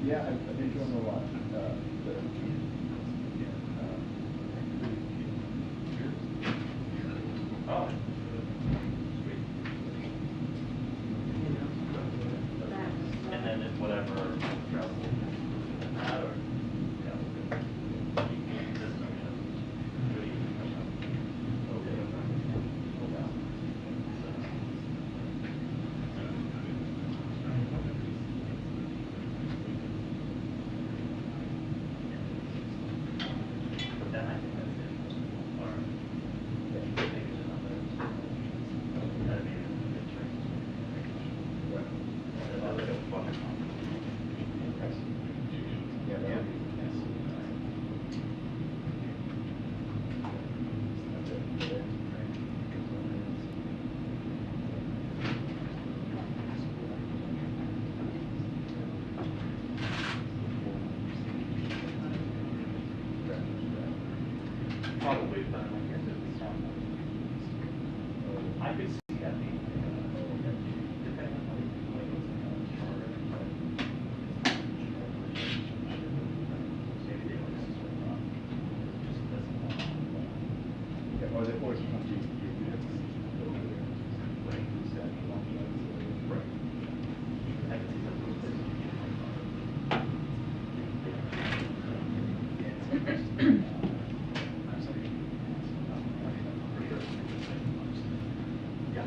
Yeah, I've been doing a lot. Oh. And then if whatever travel that or probably, but I could see that being depending on maybe they want to Or they always come to you. Yeah.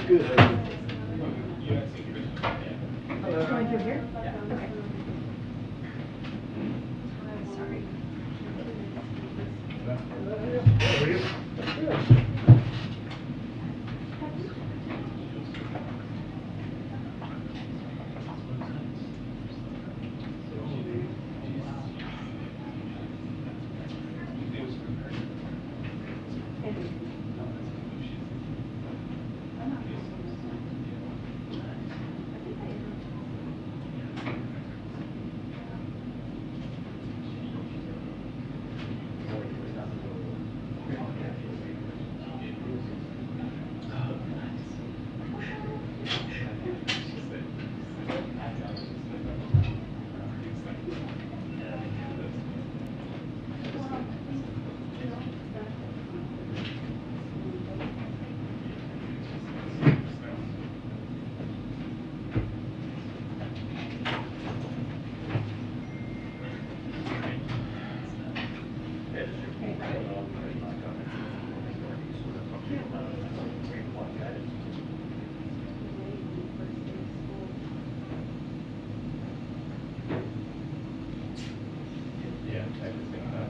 Good. Hello. Going through here? Yeah. Okay. Sorry. How are you? Good. Yeah, I was thinking that.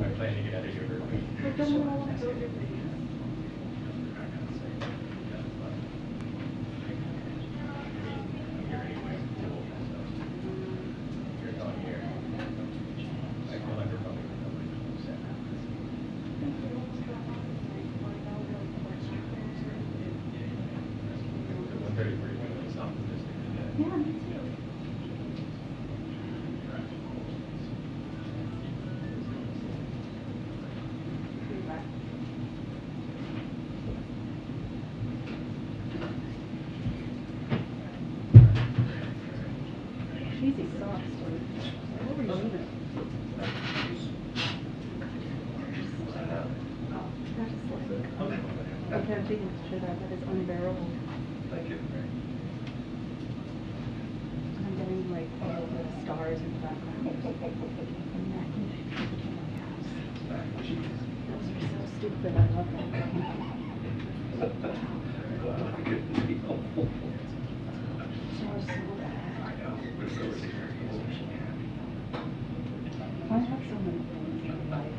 I'm planning to get out of here very quick. Yeah, me too. She's exhausted. What were you doing? Okay, I'm taking a picture of that. That is unbearable. Thank you. I'm getting like all the stars in the background. And that those are so stupid. I love them. I have so many things in life.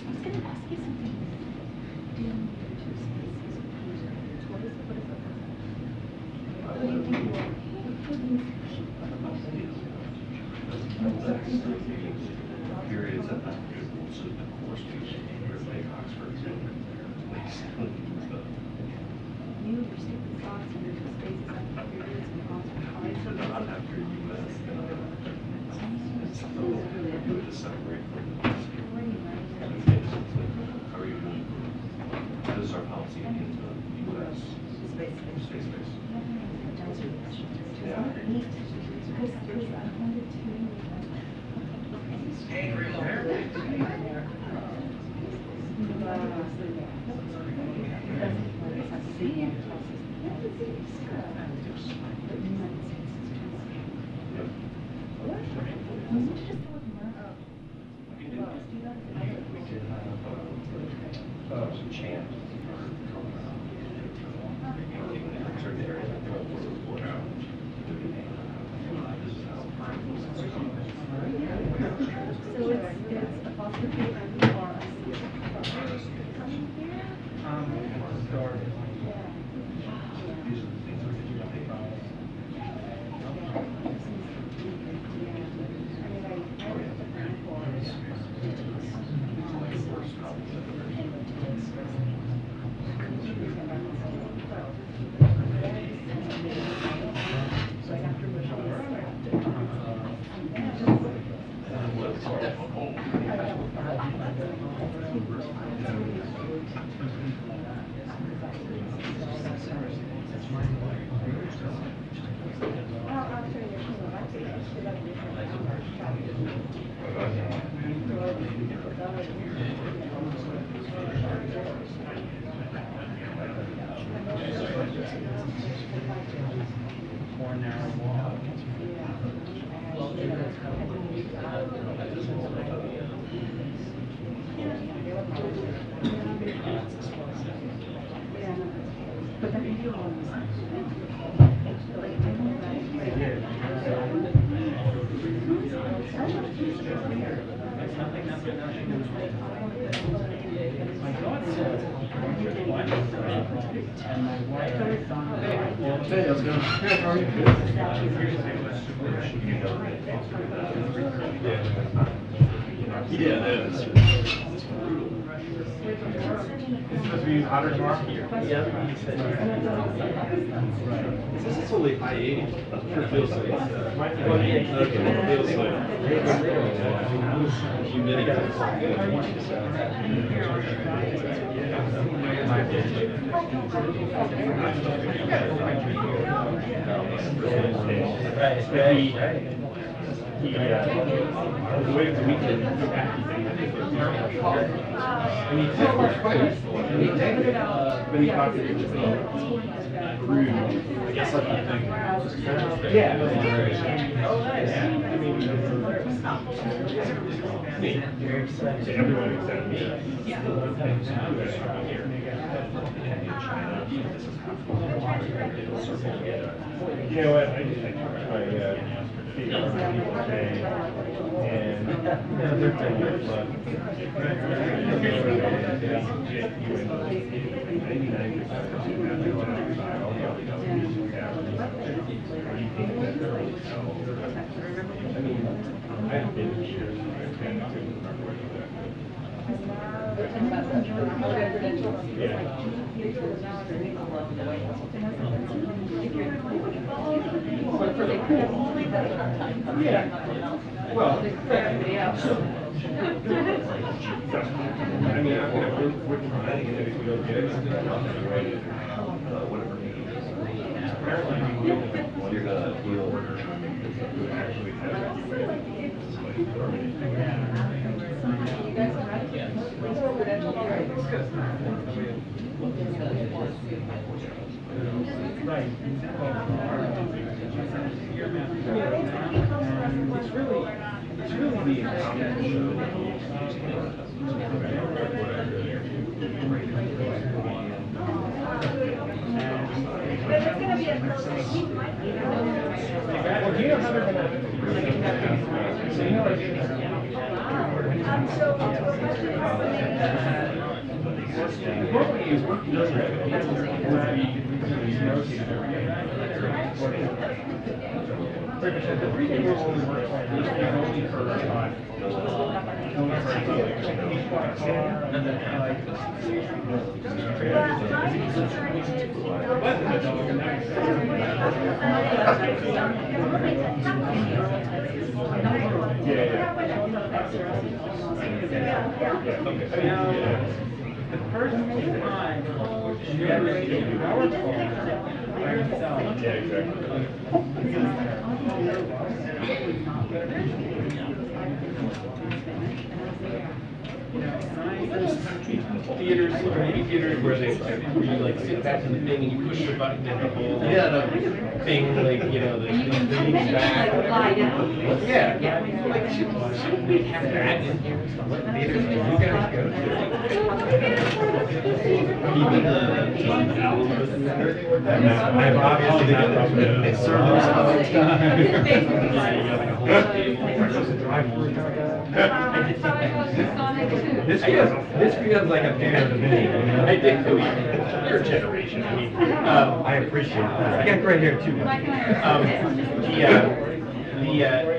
I was going to ask you something. Do you know two species of users? What is it? What do you think you are? Periods of the course Oxford. You, your stupid thoughts, and your two spaces after periods and constant cars. So not after you it's to separate from how are you doing? What is our policy in the U.S.? Space-based. Yeah. Some chant. Certain areas. So it's apostrophe and R. But that video Hey, how's it going? Good, how are you? Yeah, that is. It's brutal. It's supposed to be hotter tomorrow? Yeah. This is only high 80. It feels like. Okay, it feels like. Humidity. He waited the weekend. When he talked to me, I guess like you think. Yeah. Oh, nice. Me. So everyone except me. Yeah. You know what? I try my feet on people today, and they're pretty good luck. 99%. I've been here. Yeah. Well, I mean, we're trying to get it to go get it. Whatever. You're gonna heal. Actually have it's really the well, do you know how they're gonna so you know the first time she ever did our call by herself. Yeah, exactly. Theaters, or maybe theaters where you like sit back in the thing and you push the button and the whole the thing, like, you know, the thing back. Yeah. Like, shouldn't we have that in here? What theaters do you guys go to? Even the I've obviously not talked to servers all the time. This feels like a theater to me. I think your generation. I mean, I appreciate that. I got right here too.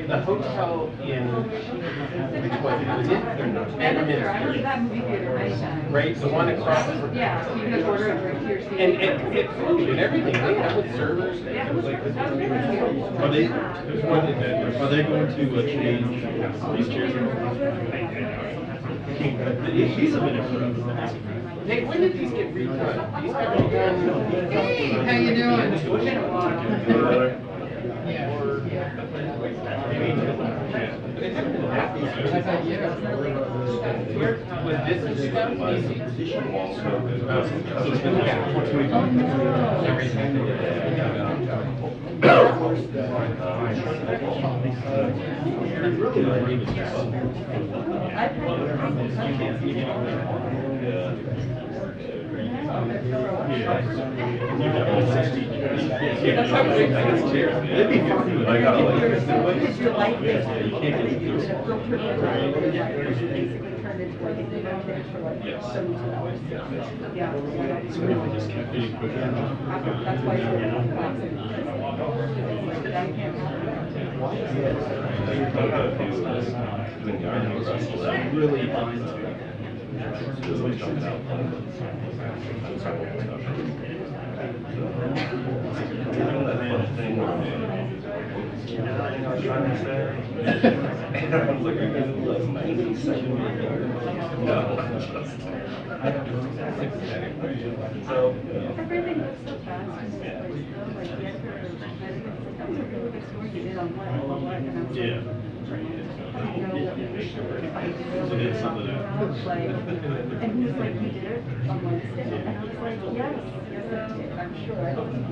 The hotel in which was it? Right, the one across. Yeah, you can order it right here. And food and everything. They come with servers. Are they going to change these chairs? These have been approved. Hey, when did these get redone? These got redone. Hey, how you doing? Was this stuff? Everything looks so fast. Yeah. So did something like, and he was like, you did it on Wednesday? And I was like, yes, yes I did, I'm sure. I don't know.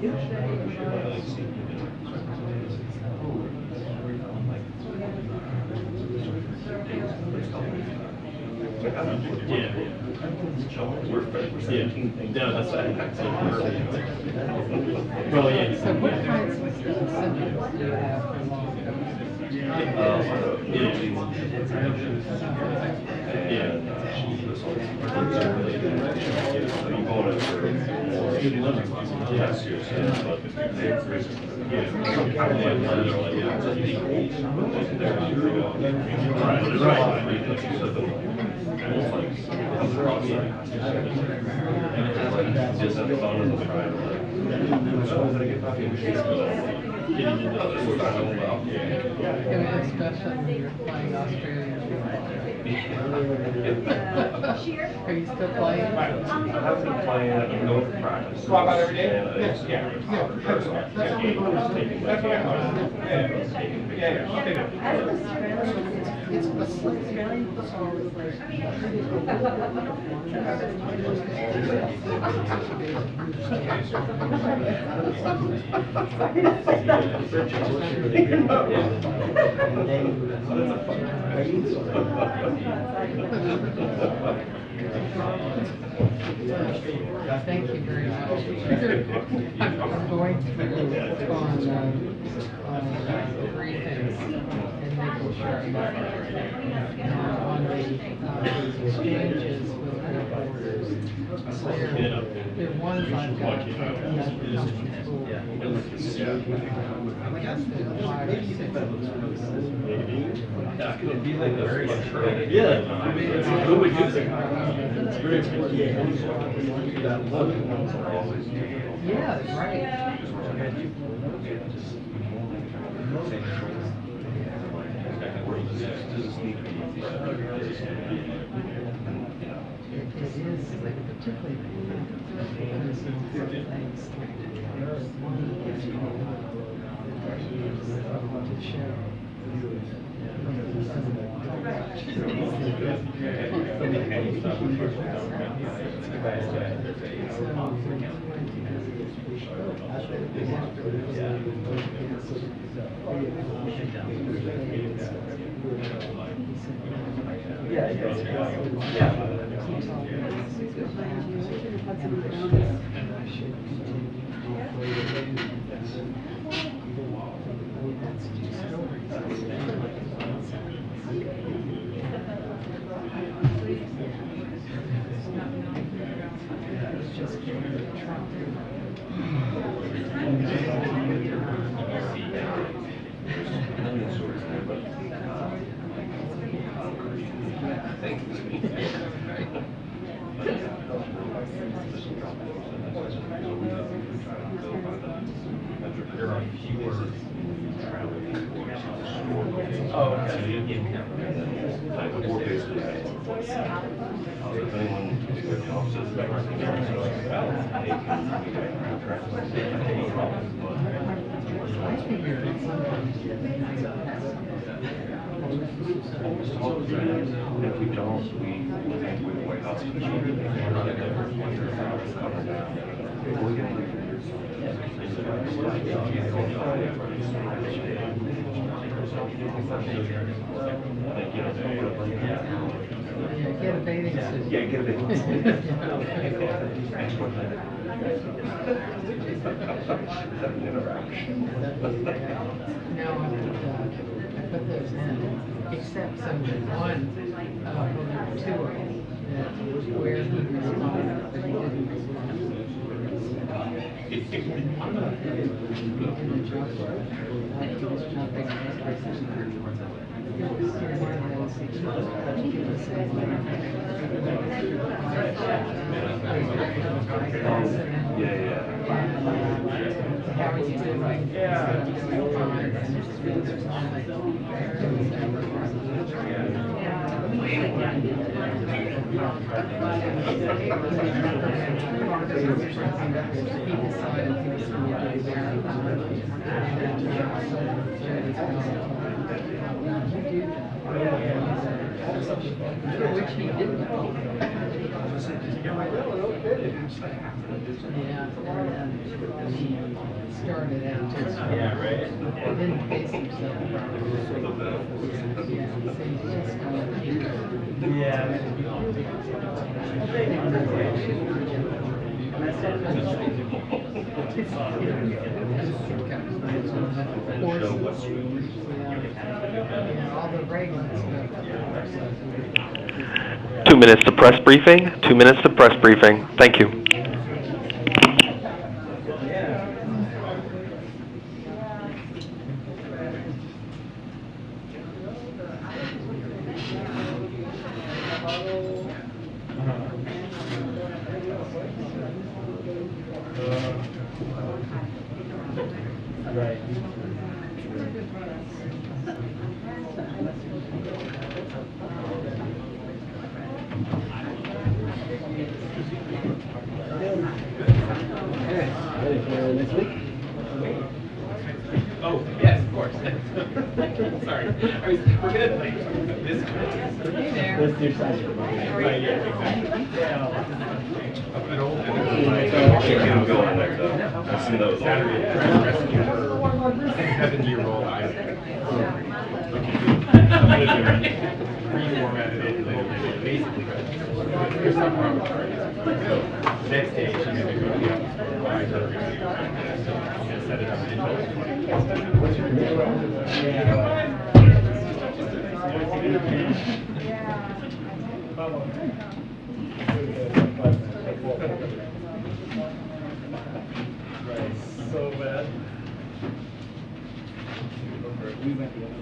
Yeah. We're 17 things. No, that's right. Well, yeah. So what kinds of symptoms do you have for long? Especially when you're playing Australia. Are you still playing? I haven't been playing, I've been going for practice. Walk out every day? Yeah. It's Australian football is like. Thank you very much. I'm going through on three things and making sure I'm not on the exchanges with their borders. So there are ones I've got that come from school. I guess there are 5 or 6 of those. It'd be like a very yeah. Who would do that? It's very Yeah, right. It is like particularly because of things to show. If we don't, we think we're the White House. Get a bathing suit. Yeah, get a bathing suit. Now I put those in, except some one two of them that where he responded, but he didn't respond. How are you doing? Which he didn't know. Yeah, and he started out just. Yeah, right. He didn't face himself. Yeah, so he's just going to keep all the regular stuff. 2 minutes to press briefing. 2 minutes to press briefing. Thank you. Right. Oh, yes, of course. Sorry. We're gonna like this. Let's do something. Right, yeah, exactly. An old Can't go on there though. I've seen those. Saturday rescue for 7-year-old Isaac. Reformatted it basically. There's something wrong with her. Next day, she's gonna go to the office for a ride. So I'm gonna set it up in so bad. We went the other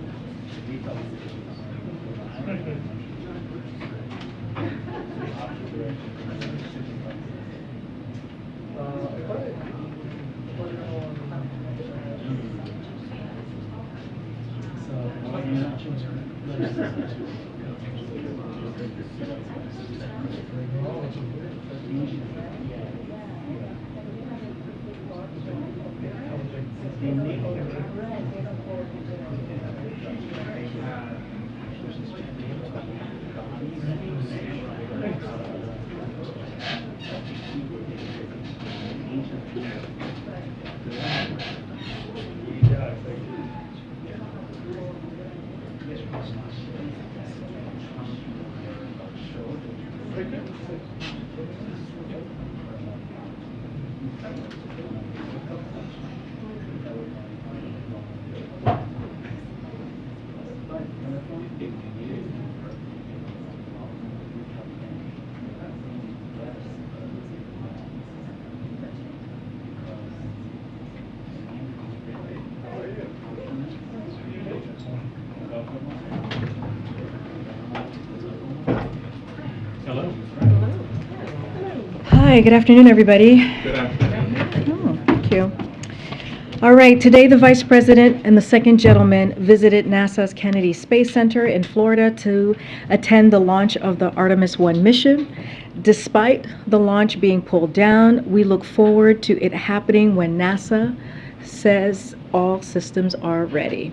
Hi, good afternoon, everybody. Good afternoon. Oh, thank you. All right, today the Vice President and the second gentleman visited NASA's Kennedy Space Center in Florida to attend the launch of the Artemis 1 mission. Despite the launch being pulled down, we look forward to it happening when NASA says all systems are ready.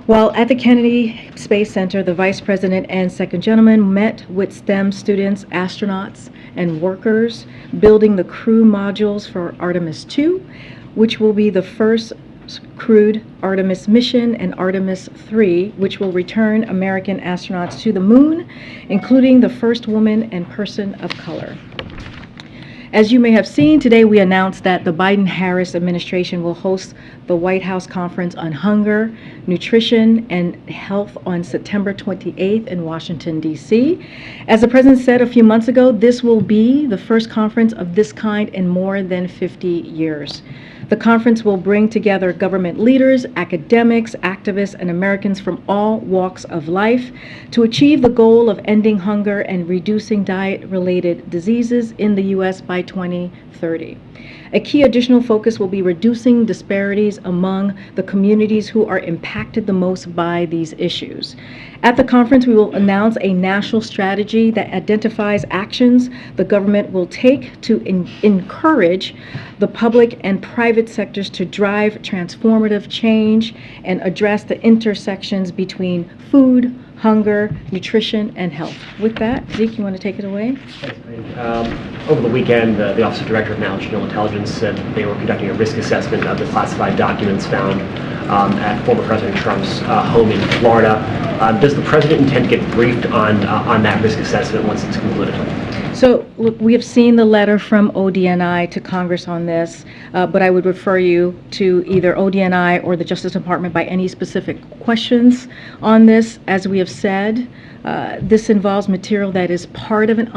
While at the Kennedy Space Center, the Vice President and second gentleman met with STEM students, astronauts, and workers building the crew modules for Artemis 2, which will be the first crewed Artemis mission, and Artemis 3, which will return American astronauts to the moon, including the first woman and person of color. As you may have seen, today we announced that the Biden-Harris administration will host the White House Conference on Hunger, Nutrition, and Health on September 28th in Washington, D.C. As the President said a few months ago, this will be the first conference of this kind in more than 50 years. The conference will bring together government leaders, academics, activists, and Americans from all walks of life to achieve the goal of ending hunger and reducing diet-related diseases in the U.S. by 2030. A key additional focus will be reducing disparities among the communities who are impacted the most by these issues. At the conference, we will announce a national strategy that identifies actions the government will take to encourage the public and private sectors to drive transformative change and address the intersections between food, hunger, nutrition, and health. With that, Zeke, you want to take it away? Over the weekend, the Office of Director of National Intelligence said they were conducting a risk assessment of the classified documents found at former President Trump's home in Florida. Does the President intend to get briefed on that risk assessment once it's concluded? So, look, we have seen the letter from ODNI to Congress on this, but I would refer you to either ODNI or the Justice Department by any specific questions on this. As we have said, this involves material that is part of an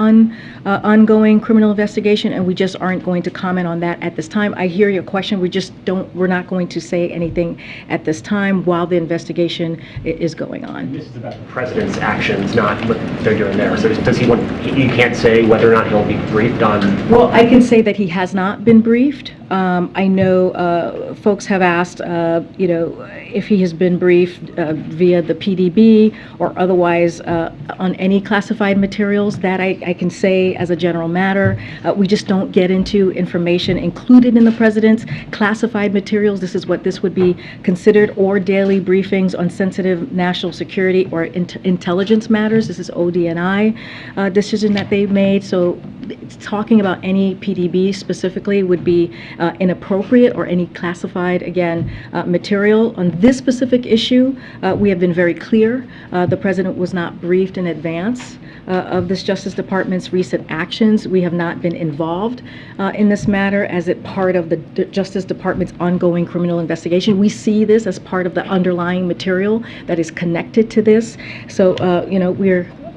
ongoing criminal investigation, and we just aren't going to comment on that at this time. I hear your question. We're not going to say anything at this time while the investigation is going on. This is about the President's actions, not what they're doing there. So does he want, you can't say whether or not he'll be briefed on? Well, I can say that he has not been briefed. I know folks have asked, if he has been briefed via the PDB or otherwise on any classified materials. That I can say as a general matter. We just don't get into information included in the President's classified materials. This is what this would be considered, or daily briefings on sensitive national security or intelligence matters. This is ODNI decision that they've made. So talking about any PDB specifically would be inappropriate, or any classified, again, material. On this specific issue, we have been very clear. The President was not briefed in advance of this Justice Department's recent actions. We have not been involved in this matter as it part of the Justice Department's ongoing criminal investigation. We see this as part of the underlying material that is connected to this. So,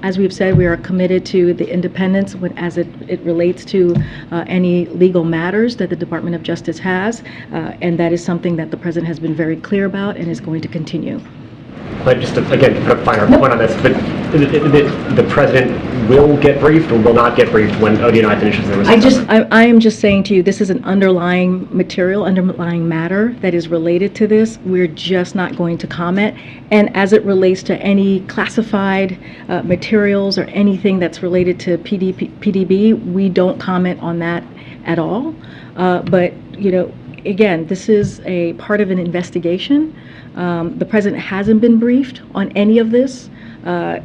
as we've said, we are committed to the independence as it relates to any legal matters that the Department of Justice has, and that is something that the President has been very clear about and is going to continue. But just to, again, put a finer point on this, but the President will get briefed or will not get briefed when ODNI finishes their assessment? I am just saying to you, this is an underlying matter that is related to this. We're just not going to comment. And as it relates to any classified materials or anything that's related to PDB, we don't comment on that at all. But, again, this is a part of an investigation. The President hasn't been briefed on any of this. None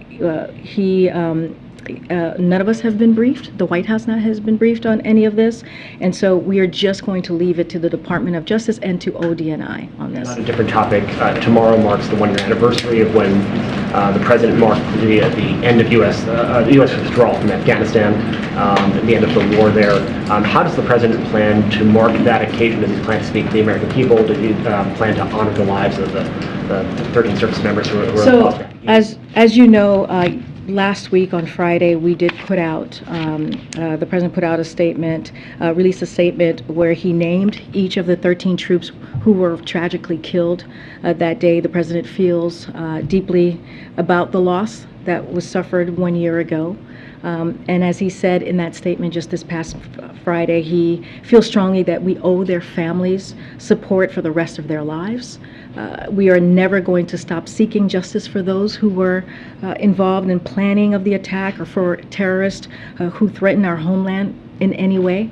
of us have been briefed. The White House has been briefed on any of this. And so we are just going to leave it to the Department of Justice and to ODNI on this. On a different topic, tomorrow marks the one-year anniversary of when the President marked the end of the U.S. withdrawal from Afghanistan, the end of the war there. How does the President plan to mark that occasion? Does he plan to speak to the American people? Does he plan to honor the lives of the 13 service members who were lost? As you know, last week on Friday, we did put out, the President put out a statement, released a statement where he named each of the 13 troops who were tragically killed that day. The President feels deeply about the loss that was suffered 1 year ago. And as he said in that statement just this past Friday, he feels strongly that we owe their families support for the rest of their lives. We are never going to stop seeking justice for those who were involved in planning of the attack or for terrorists who threaten our homeland in any way.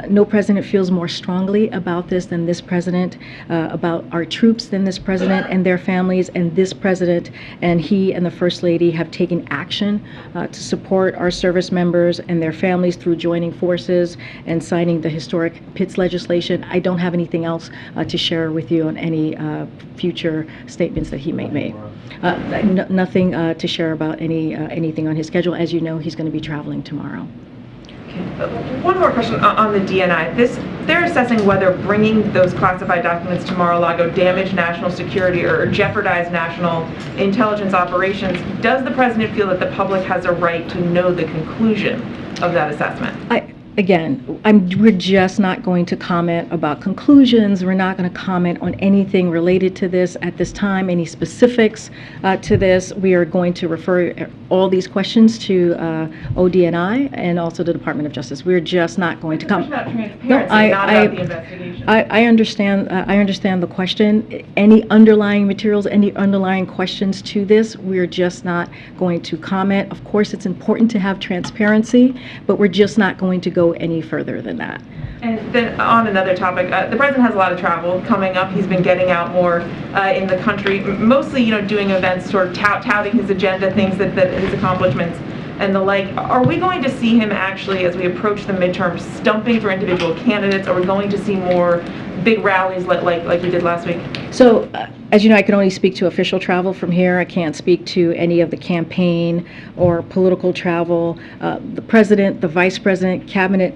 No president feels more strongly about this than this president, about our troops than this president and their families, and this president and he and the First Lady have taken action to support our service members and their families through joining forces and signing the historic PITS legislation. I don't have anything else to share with you on any future statements that he may make. Nothing to share about anything on his schedule. As you know, he's going to be traveling tomorrow. One more question on the DNI. They're assessing whether bringing those classified documents to Mar-a-Lago damage national security or jeopardize national intelligence operations. Does the President feel that the public has a right to know the conclusion of that assessment? We're just not going to comment about conclusions. We're not going to comment on anything related to this at this time, any specifics to this. We are going to refer all these questions to ODNI and also the Department of Justice. We're just not going to comment. Not transparency, not about the investigation. I understand the question. Any underlying materials, any underlying questions to this, we're just not going to comment. Of course, it's important to have transparency, but we're just not going to go go any further than that. And then on another topic, the president has a lot of travel coming up. He's been getting out more in the country, mostly, doing events, sort of touting his agenda, things that his accomplishments and the like. Are we going to see him actually, as we approach the midterm, stumping for individual candidates? Are we going to see more big rallies like we did last week? So, as you know, I can only speak to official travel from here. I can't speak to any of the campaign or political travel. The president, the vice president, cabinet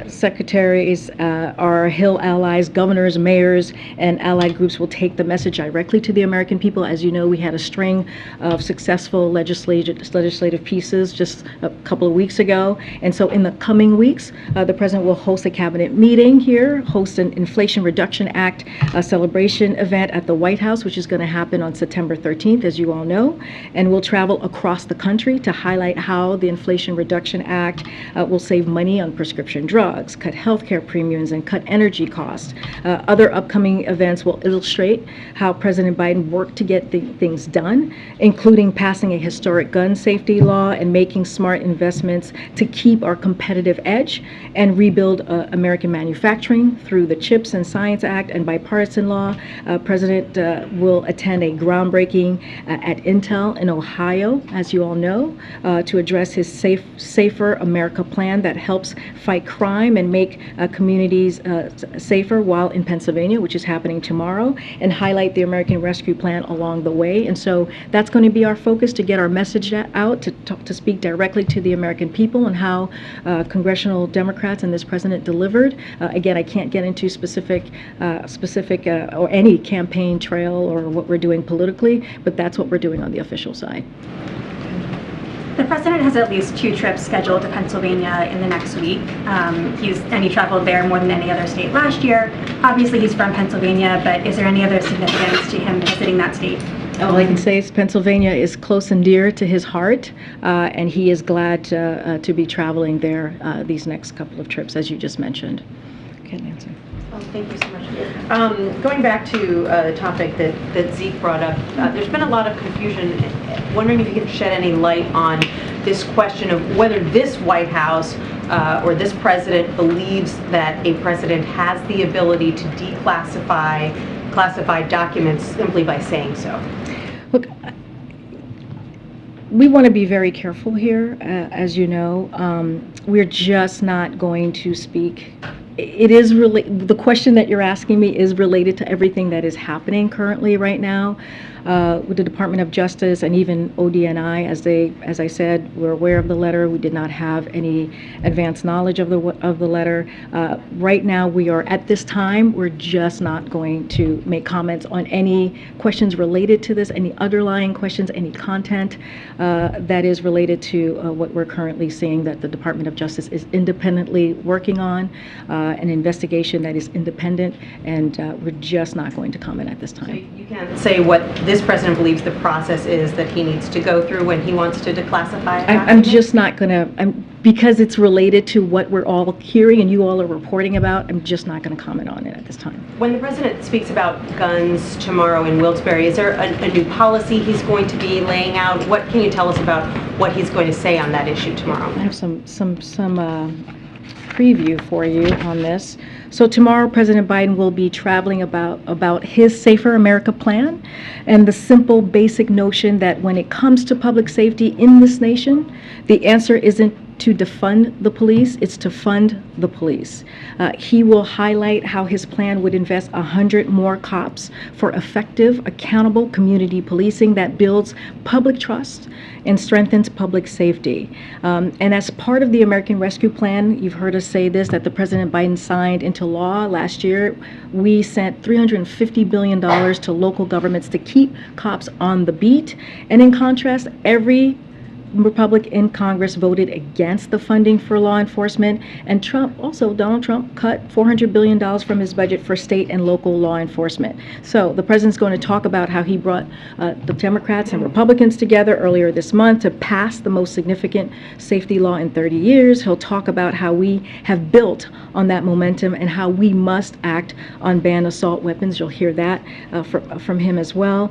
secretaries, our Hill allies, governors, mayors, and allied groups will take the message directly to the American people. As you know, we had a string of successful legislative pieces just a couple of weeks ago. And so in the coming weeks, the president will host a cabinet meeting here, host an Inflation Reduction Act celebration event at the White House, which is going to happen on September 13th, as you all know, and we'll travel across the country to highlight how the Inflation Reduction Act will save money on prescription drugs, cut healthcare premiums, and cut energy costs. Other upcoming events will illustrate how President Biden worked to get things done, including passing a historic gun safety law and making smart investments to keep our competitive edge and rebuild American manufacturing through the CHIPS and Science Act and bipartisan law. President will attend a groundbreaking at Intel in Ohio, as you all know, to address his Safer America plan that helps fight crime and make communities safer, while in Pennsylvania, which is happening tomorrow, and highlight the American Rescue Plan along the way. And so that's going to be our focus, to get our message out, to speak directly to the American people and how congressional Democrats and this president delivered. Again, I can't get into specific or any campaign trail or what we're doing politically, but that's what we're doing on the official side. The president has at least 2 trips scheduled to Pennsylvania in the next week. He traveled there more than any other state last year. Obviously, he's from Pennsylvania, but is there any other significance to him visiting that state? All I can say is Pennsylvania is close and dear to his heart, and he is glad to be traveling there these next couple of trips, as you just mentioned. Okay, Nancy. Thank you so much. Going back to a topic that Zeke brought up, there's been a lot of confusion. Wondering if you could shed any light on this question of whether this White House or this president believes that a president has the ability to declassify classified documents simply by saying so. Look, we want to be very careful here, as you know. We're just not going to speak. It is really, the question that you're asking me is related to everything that is happening currently right now with the Department of Justice and even ODNI. As I said, we're aware of the letter. We did not have any advanced knowledge of the letter. Right now, we are at this time. We're just not going to make comments on any questions related to this, any underlying questions, any content that is related to what we're currently seeing that the Department of Justice is independently working on. An investigation that is independent, and we're just not going to comment at this time. So you can't say what this president believes the process is that he needs to go through when he wants to declassify it? I'm just not going to, because it's related to what we're all hearing and you all are reporting about, I'm just not going to comment on it at this time. When the president speaks about guns tomorrow in Wilkes-Barre, is there a new policy he's going to be laying out? What can you tell us about what he's going to say on that issue tomorrow? I have some preview for you on this. So tomorrow, President Biden will be traveling about his Safer America plan and the simple, basic notion that when it comes to public safety in this nation, the answer isn't to defund the police, it's to fund the police. He will highlight how his plan would invest 100 more cops for effective, accountable community policing that builds public trust and strengthens public safety. And as part of the American Rescue Plan, you've heard us say this, that the President Biden signed into law last year, we sent $350 billion to local governments to keep cops on the beat. And in contrast, every Republican in Congress voted against the funding for law enforcement, and Donald Trump cut $400 billion from his budget for state and local law enforcement. So the president's going to talk about how he brought the Democrats and Republicans together earlier this month to pass the most significant safety law in 30 years. He'll talk about how we have built on that momentum and how we must act on banned assault weapons. You'll hear that from him as well.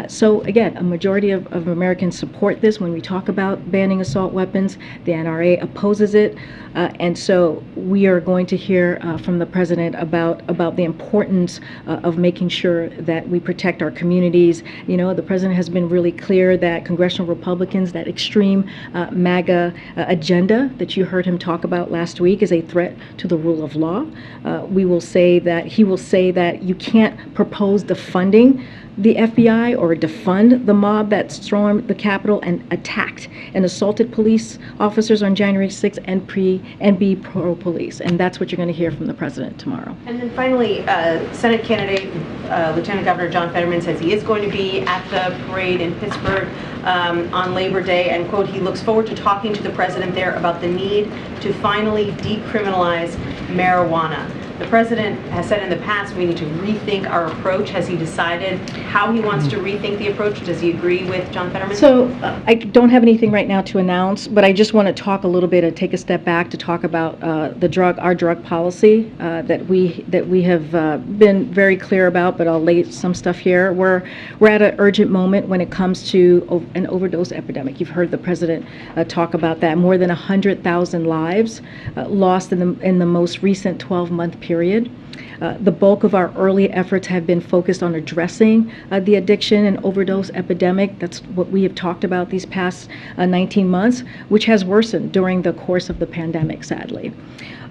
So again, a majority of Americans support this when we talk about about banning assault weapons. The NRA opposes it. And so we are going to hear from the president about the importance of making sure that we protect our communities. You know, the president has been really clear that congressional Republicans, that extreme MAGA agenda that you heard him talk about last week, is a threat to the rule of law. He will say that you can't propose defunding the FBI or defund the mob that stormed the Capitol and attacked and assaulted police officers on January 6th and be pro-police. And that's what you're going to hear from the president tomorrow. And then finally, Senate candidate Lieutenant Governor John Fetterman says he is going to be at the parade in Pittsburgh on Labor Day, and, quote, he looks forward to talking to the president there about the need to finally decriminalize marijuana. The president has said in the past we need to rethink our approach. Has he decided how he wants to rethink the approach? Does he agree with John Fetterman? So I don't have anything right now to announce, but I just want to talk a little bit and take a step back to talk about our drug policy that we have been very clear about. But I'll lay some stuff here. We're at an urgent moment when it comes to an overdose epidemic. You've heard the president talk about that. More than 100,000 lives lost in the most recent 12-month period. The bulk of our early efforts have been focused on addressing the addiction and overdose epidemic. That's what we have talked about these past 19 months, which has worsened during the course of the pandemic, sadly.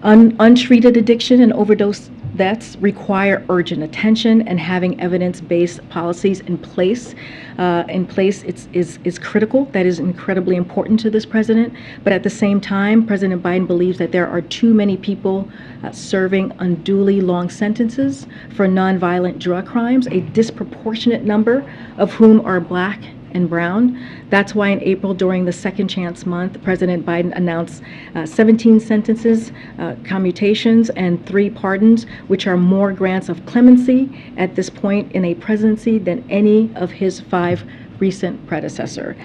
Untreated addiction and overdose deaths require urgent attention, and having evidence-based policies in place is critical. That is incredibly important to this president. But at the same time, President Biden believes that there are too many people serving unduly long sentences for nonviolent drug crimes, a disproportionate number of whom are Black and brown. That's why in April, during the Second Chance Month, President Biden announced 17 sentences, commutations, and 3 pardons, which are more grants of clemency at this point in a presidency than any of his 5 recent predecessor.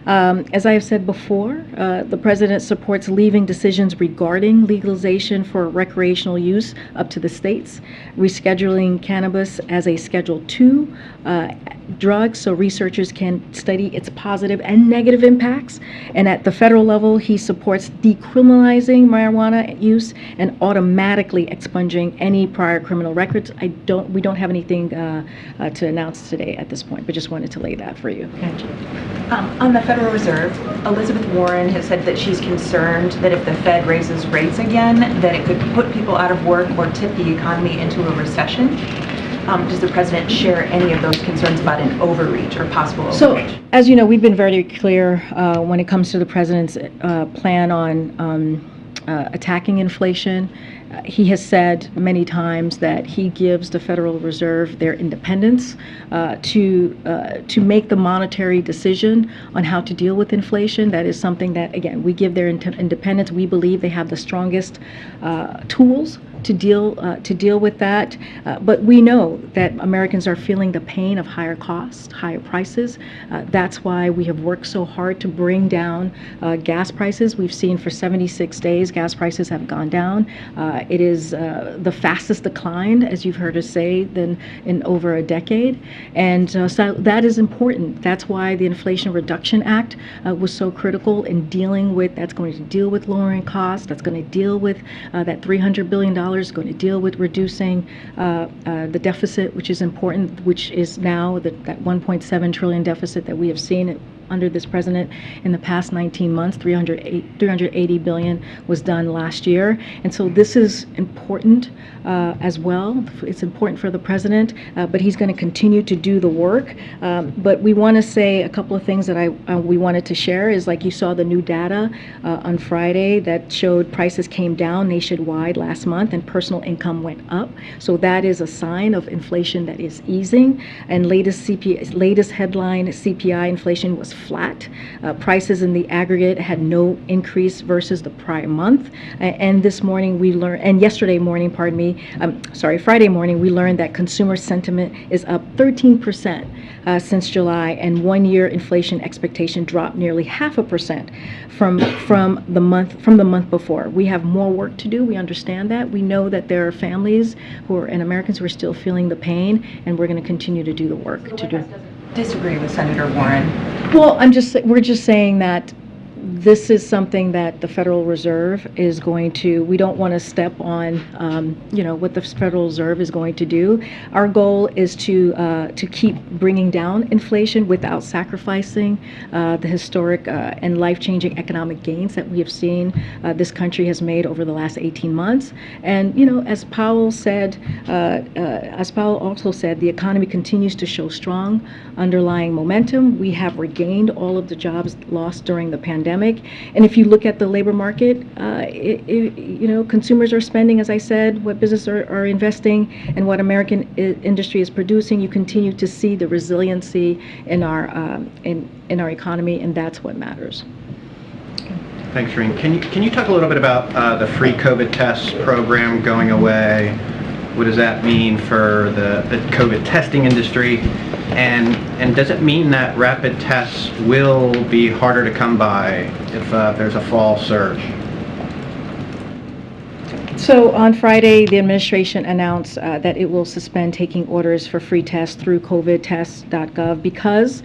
As I have said before, the president supports leaving decisions regarding legalization for recreational use up to the states, rescheduling cannabis as a Schedule II drug so researchers can study its positive and negative impacts. And at the federal level, he supports decriminalizing marijuana use and automatically expunging any prior criminal records. We don't have anything to announce today at this point, but just wanted to lay that for you. On the Federal Reserve, Elizabeth Warren has said that she's concerned that if the Fed raises rates again, that it could put people out of work or tip the economy into a recession. Does the president share any of those concerns about an overreach or possible overreach? So, as you know, we've been very clear when it comes to the president's plan on attacking inflation. He has said many times that he gives the Federal Reserve their independence to make the monetary decision on how to deal with inflation. That is something that, again, we give their independence. We believe they have the strongest tools to deal with that. But we know that Americans are feeling the pain of higher costs, higher prices. That's why we have worked so hard to bring down gas prices. We've seen for 76 days gas prices have gone down. It is the fastest decline, as you've heard us say, than in over a decade. And so that is important. That's why the Inflation Reduction Act was so critical in dealing with, that's going to deal with lowering costs, that's going to deal with that $300 billion, going to deal with reducing the deficit, which is important, which is now that 1.7 trillion deficit that we have seen under this president in the past 19 months. 380 billion was done last year. And so this is important as well. It's important for the president, but he's going to continue to do the work. But we want to say a couple of things that we wanted to share is, like, you saw the new data on Friday that showed prices came down nationwide last month and personal income went up. So that is a sign of inflation that is easing. And latest headline, CPI inflation was flat. Prices in the aggregate had no increase versus the prior month. And this morning we learned, and yesterday morning, Friday morning, we learned that consumer sentiment is up 13% since July, and 1-year inflation expectation dropped nearly 0.5% from the month before. We have more work to do. We understand that. We know that there are families and Americans who are still feeling the pain, and we're going to continue to do the work to do. Disagree with Senator Warren. Well, we're just saying that This is something that the Federal Reserve is going to, we don't want to step on, what the Federal Reserve is going to do. Our goal is to keep bringing down inflation without sacrificing the historic and life-changing economic gains that we have seen this country has made over the last 18 months. And, as Powell said, as Powell also said, the economy continues to show strong underlying momentum. We have regained all of the jobs lost during the pandemic. And if you look at the labor market, consumers are spending, as I said, what businesses are investing, and what American industry is producing. You continue to see the resiliency in our economy, and that's what matters. Thanks, Karine. Can you talk a little bit about the free COVID tests program going away? What does that mean for the COVID testing industry? And does it mean that rapid tests will be harder to come by if there's a fall surge? So on Friday, the administration announced that it will suspend taking orders for free tests through covidtests.gov because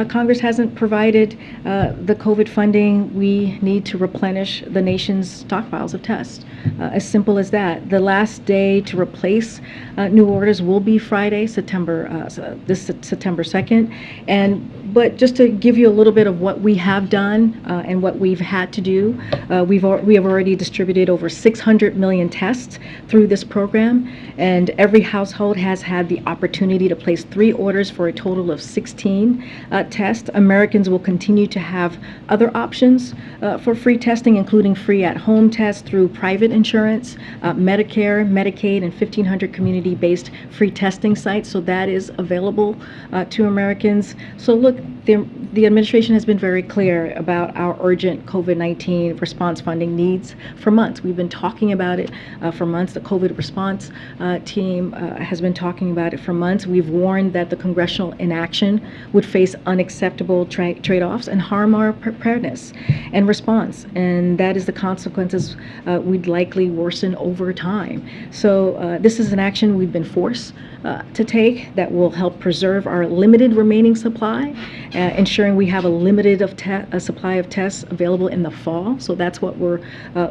Congress hasn't provided the COVID funding we need to replenish the nation's stockpiles of tests. As simple as that. The last day to replace new orders will be Friday, September 2nd. But just to give you a little bit of what we have done and what we've had to do, we have already distributed over 600 million tests through this program, and every household has had the opportunity to place 3 orders for a total of 16 tests. Americans will continue to have other options for free testing, including free at-home tests through private insurance, Medicare, Medicaid, and 1,500 community-based free testing sites. So that is available to Americans. So look, the administration has been very clear about our urgent COVID-19 response funding needs for months. We've been talking about it for months. The COVID response team has been talking about it for months. We've warned that the congressional inaction would face unacceptable trade-offs and harm our preparedness and response. And that is the consequences we'd likely worsen over time. So this is an action we've been forced to take that will help preserve our limited remaining supply, ensuring we have a limited supply of tests available in the fall. So that's what we're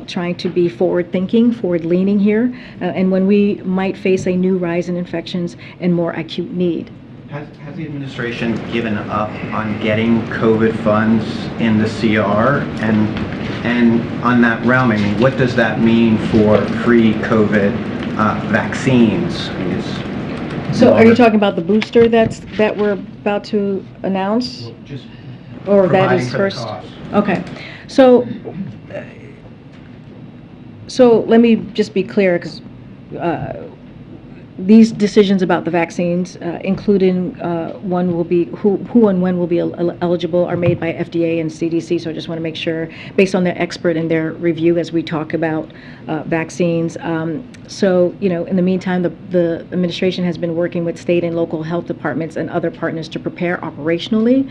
trying to be forward-thinking, forward-leaning here, and when we might face a new rise in infections and more acute need. Has the administration given up on getting COVID funds in the CR? And on that realm, I mean, what does that mean for free COVID vaccines? So are you talking about the booster that we're about to announce? Just or that is first? Okay. So let me just be clear, because these decisions about the vaccines, including one will be who and when will be eligible, are made by FDA and CDC. So I just want to make sure, based on their expert and their review, as we talk about vaccines. So in the meantime, the administration has been working with state and local health departments and other partners to prepare operationally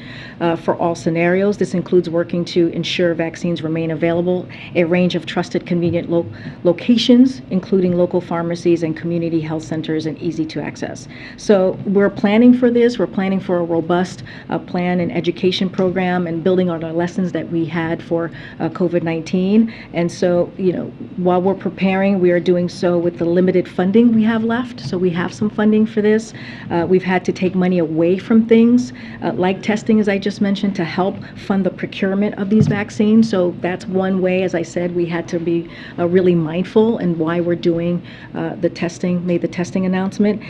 for all scenarios. This includes working to ensure vaccines remain available at a range of trusted, convenient locations, including local pharmacies and community health centers, and easy to access. So we're planning for this. We're planning for a robust plan and education program and building on our lessons that we had for COVID-19. And so, while we're preparing, we are doing so with the limited funding we have left. So we have some funding for this. We've had to take money away from things like testing, as I just mentioned, to help fund the procurement of these vaccines. So that's one way, as I said, we had to be really mindful and why we're doing the testing, made the testing announcement.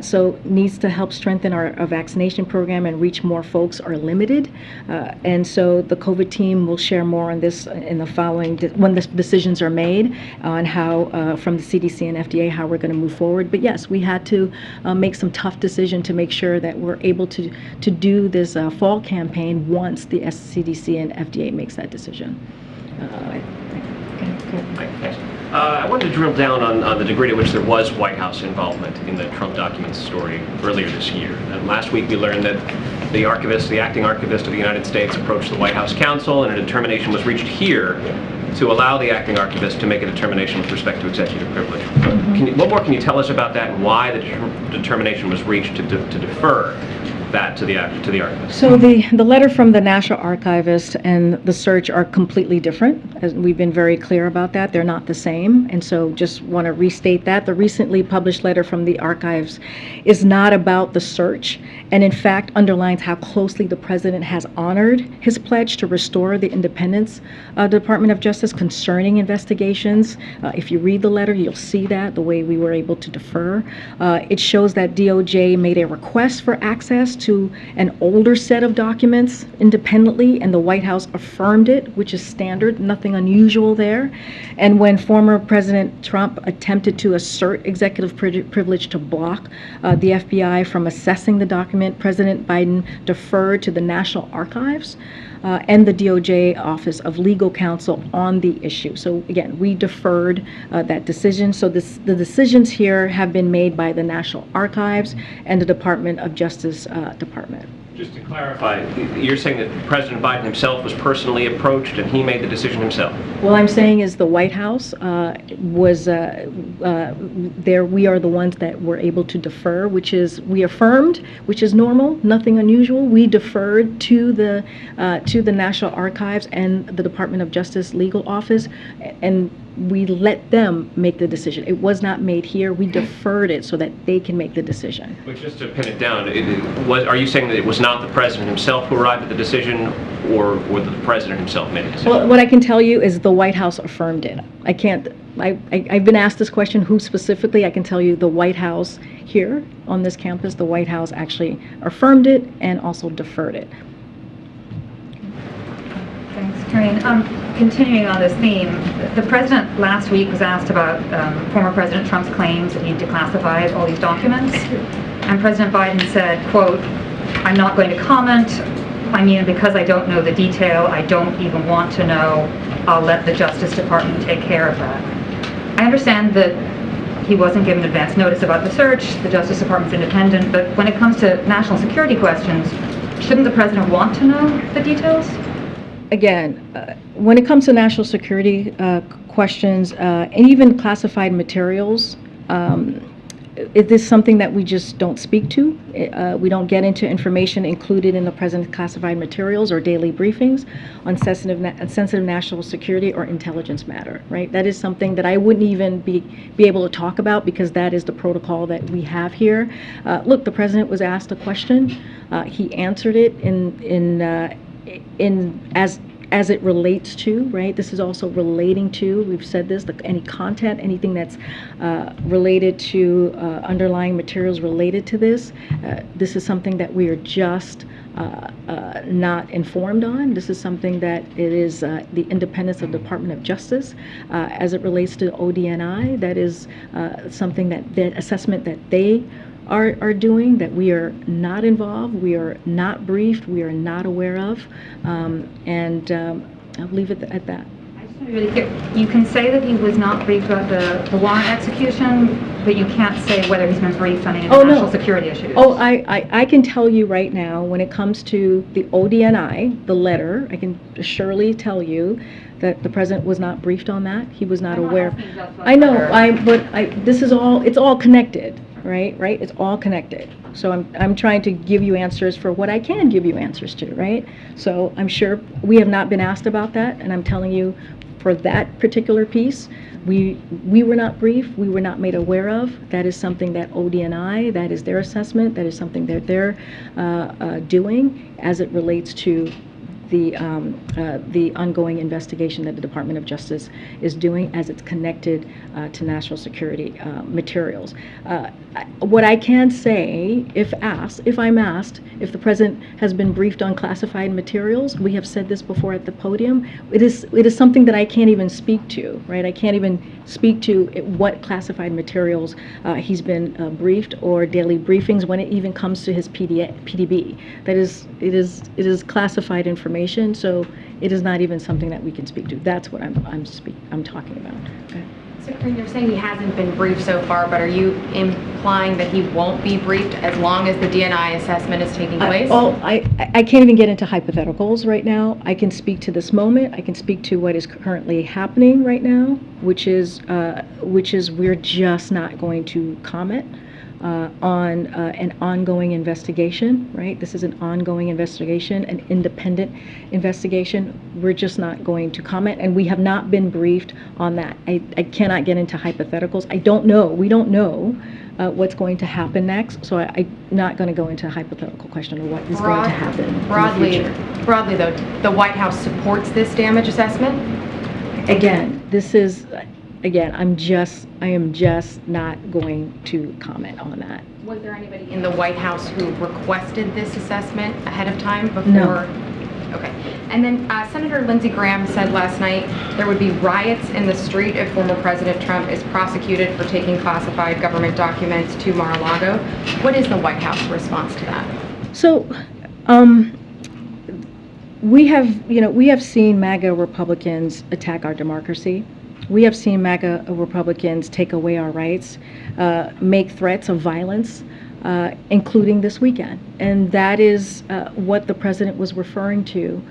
So needs to help strengthen our vaccination program and reach more folks are limited. And so the COVID team will share more on this in the following, when the decisions are made on how, from the CDC and FDA, how we're going to move forward. But yes, we had to make some tough decision to make sure that we're able to do this fall campaign once the CDC and FDA makes that decision. I wanted to drill down on the degree to which there was White House involvement in the Trump documents story earlier this year. And last week we learned that the acting archivist of the United States approached the White House counsel, and a determination was reached here to allow the acting archivist to make a determination with respect to executive privilege. What more can you tell us about that, and why the determination was reached to defer that to the archivist? So the letter from the National Archivist and the search are completely different. As we've been very clear about that. They're not the same. And so just want to restate that. The recently published letter from the archives is not about the search, and in fact underlines how closely the President has honored his pledge to restore the independence of the Department of Justice concerning investigations. If you read the letter, you'll see that, the way we were able to defer. It shows that DOJ made a request for access to an older set of documents independently, and the White House affirmed it, which is standard, nothing unusual there. And when former President Trump attempted to assert executive privilege to block the FBI from assessing the document, President Biden deferred to the National Archives and the DOJ Office of Legal Counsel on the issue. So again, we deferred that decision. So the decisions here have been made by the National Archives and the Department of Justice Department. Just to clarify, you're saying that President Biden himself was personally approached and he made the decision himself? What I'm saying is the White House was there. We are the ones that were able to defer, which is we affirmed, which is normal, nothing unusual. We deferred to the National Archives and the Department of Justice Legal Office, and we let them make the decision. It was not made here. We deferred it so that they can make the decision. But just to pin it down, are you saying that it was not the President himself who arrived at the decision, or that the President himself made the decision? Well, what I can tell you is the White House affirmed it. I can't, I've been asked this question, who specifically. I can tell you the White House here on this campus, the White House actually affirmed it and also deferred it. Thanks, Karine. Continuing on this theme, the President last week was asked about former President Trump's claims that he declassified all these documents, and President Biden said, quote, "I'm not going to comment. I mean, because I don't know the detail, I don't even want to know. I'll let the Justice Department take care of that." I understand that he wasn't given advance notice about the search, the Justice Department's independent, but when it comes to national security questions, shouldn't the President want to know the details? Again, when it comes to national security questions and even classified materials, it is something that we just don't speak to. We don't get into information included in the President's classified materials or daily briefings on sensitive national security or intelligence matter, right? That is something that I wouldn't even be able to talk about, because that is the protocol that we have here. Look, the President was asked a question. He answered it as it relates to, right? This is also relating to, we've said this, any content, anything that's related to underlying materials related to this. This is something that we are just not informed on. This is something that it is the independence of the Department of Justice as it relates to ODNI. That is something that assessment that they are doing, that we are not involved, we are not briefed, we are not aware of, and I'll leave it at that. I just want to be really clear. You can say that he was not briefed about the warrant execution, but you can't say whether he's been briefed on any national security issues. Oh, I can tell you right now, when it comes to the ODNI, the letter, I can surely tell you that the President was not briefed on that. He was not aware. I know, this is all, it's all connected. Right? It's all connected. So I'm trying to give you answers for what I can give you answers to, right? So I'm sure we have not been asked about that, and I'm telling you, for that particular piece, we were not briefed, we were not made aware of. That is something that ODNI, that is their assessment, that is something that they're doing as it relates to the ongoing investigation that the Department of Justice is doing as it's connected to national security materials. What I can say, if I'm asked, if the President has been briefed on classified materials, we have said this before at the podium, it is something that I can't even speak to, right? I can't even speak to what classified materials he's been briefed, or daily briefings when it even comes to his PDB. That is, it is classified information, so it is not even something that we can speak to. That's what I'm talking about. Okay. So Karine, you're saying he hasn't been briefed so far, but are you implying that he won't be briefed as long as the DNI assessment is taking place? I can't even get into hypotheticals right now. I can speak to this moment. I can speak to what is currently happening right now, which is we're just not going to comment on an ongoing investigation, right? This is an ongoing investigation, an independent investigation. We're just not going to comment, and we have not been briefed on that. I cannot get into hypotheticals. I don't know. We don't know what's going to happen next, so I'm not going to go into a hypothetical question of what is going to happen in the future. Broadly, though, the White House supports this damage assessment? Again, this is, I am just not going to comment on that. Was there anybody in the White House who requested this assessment ahead of time before? No. Okay. And then Senator Lindsey Graham said last night there would be riots in the street if former President Trump is prosecuted for taking classified government documents to Mar-a-Lago. What is the White House response to that? So, we have seen MAGA Republicans attack our democracy. We have seen MAGA Republicans take away our rights, make threats of violence, including this weekend. And that is what the president was referring to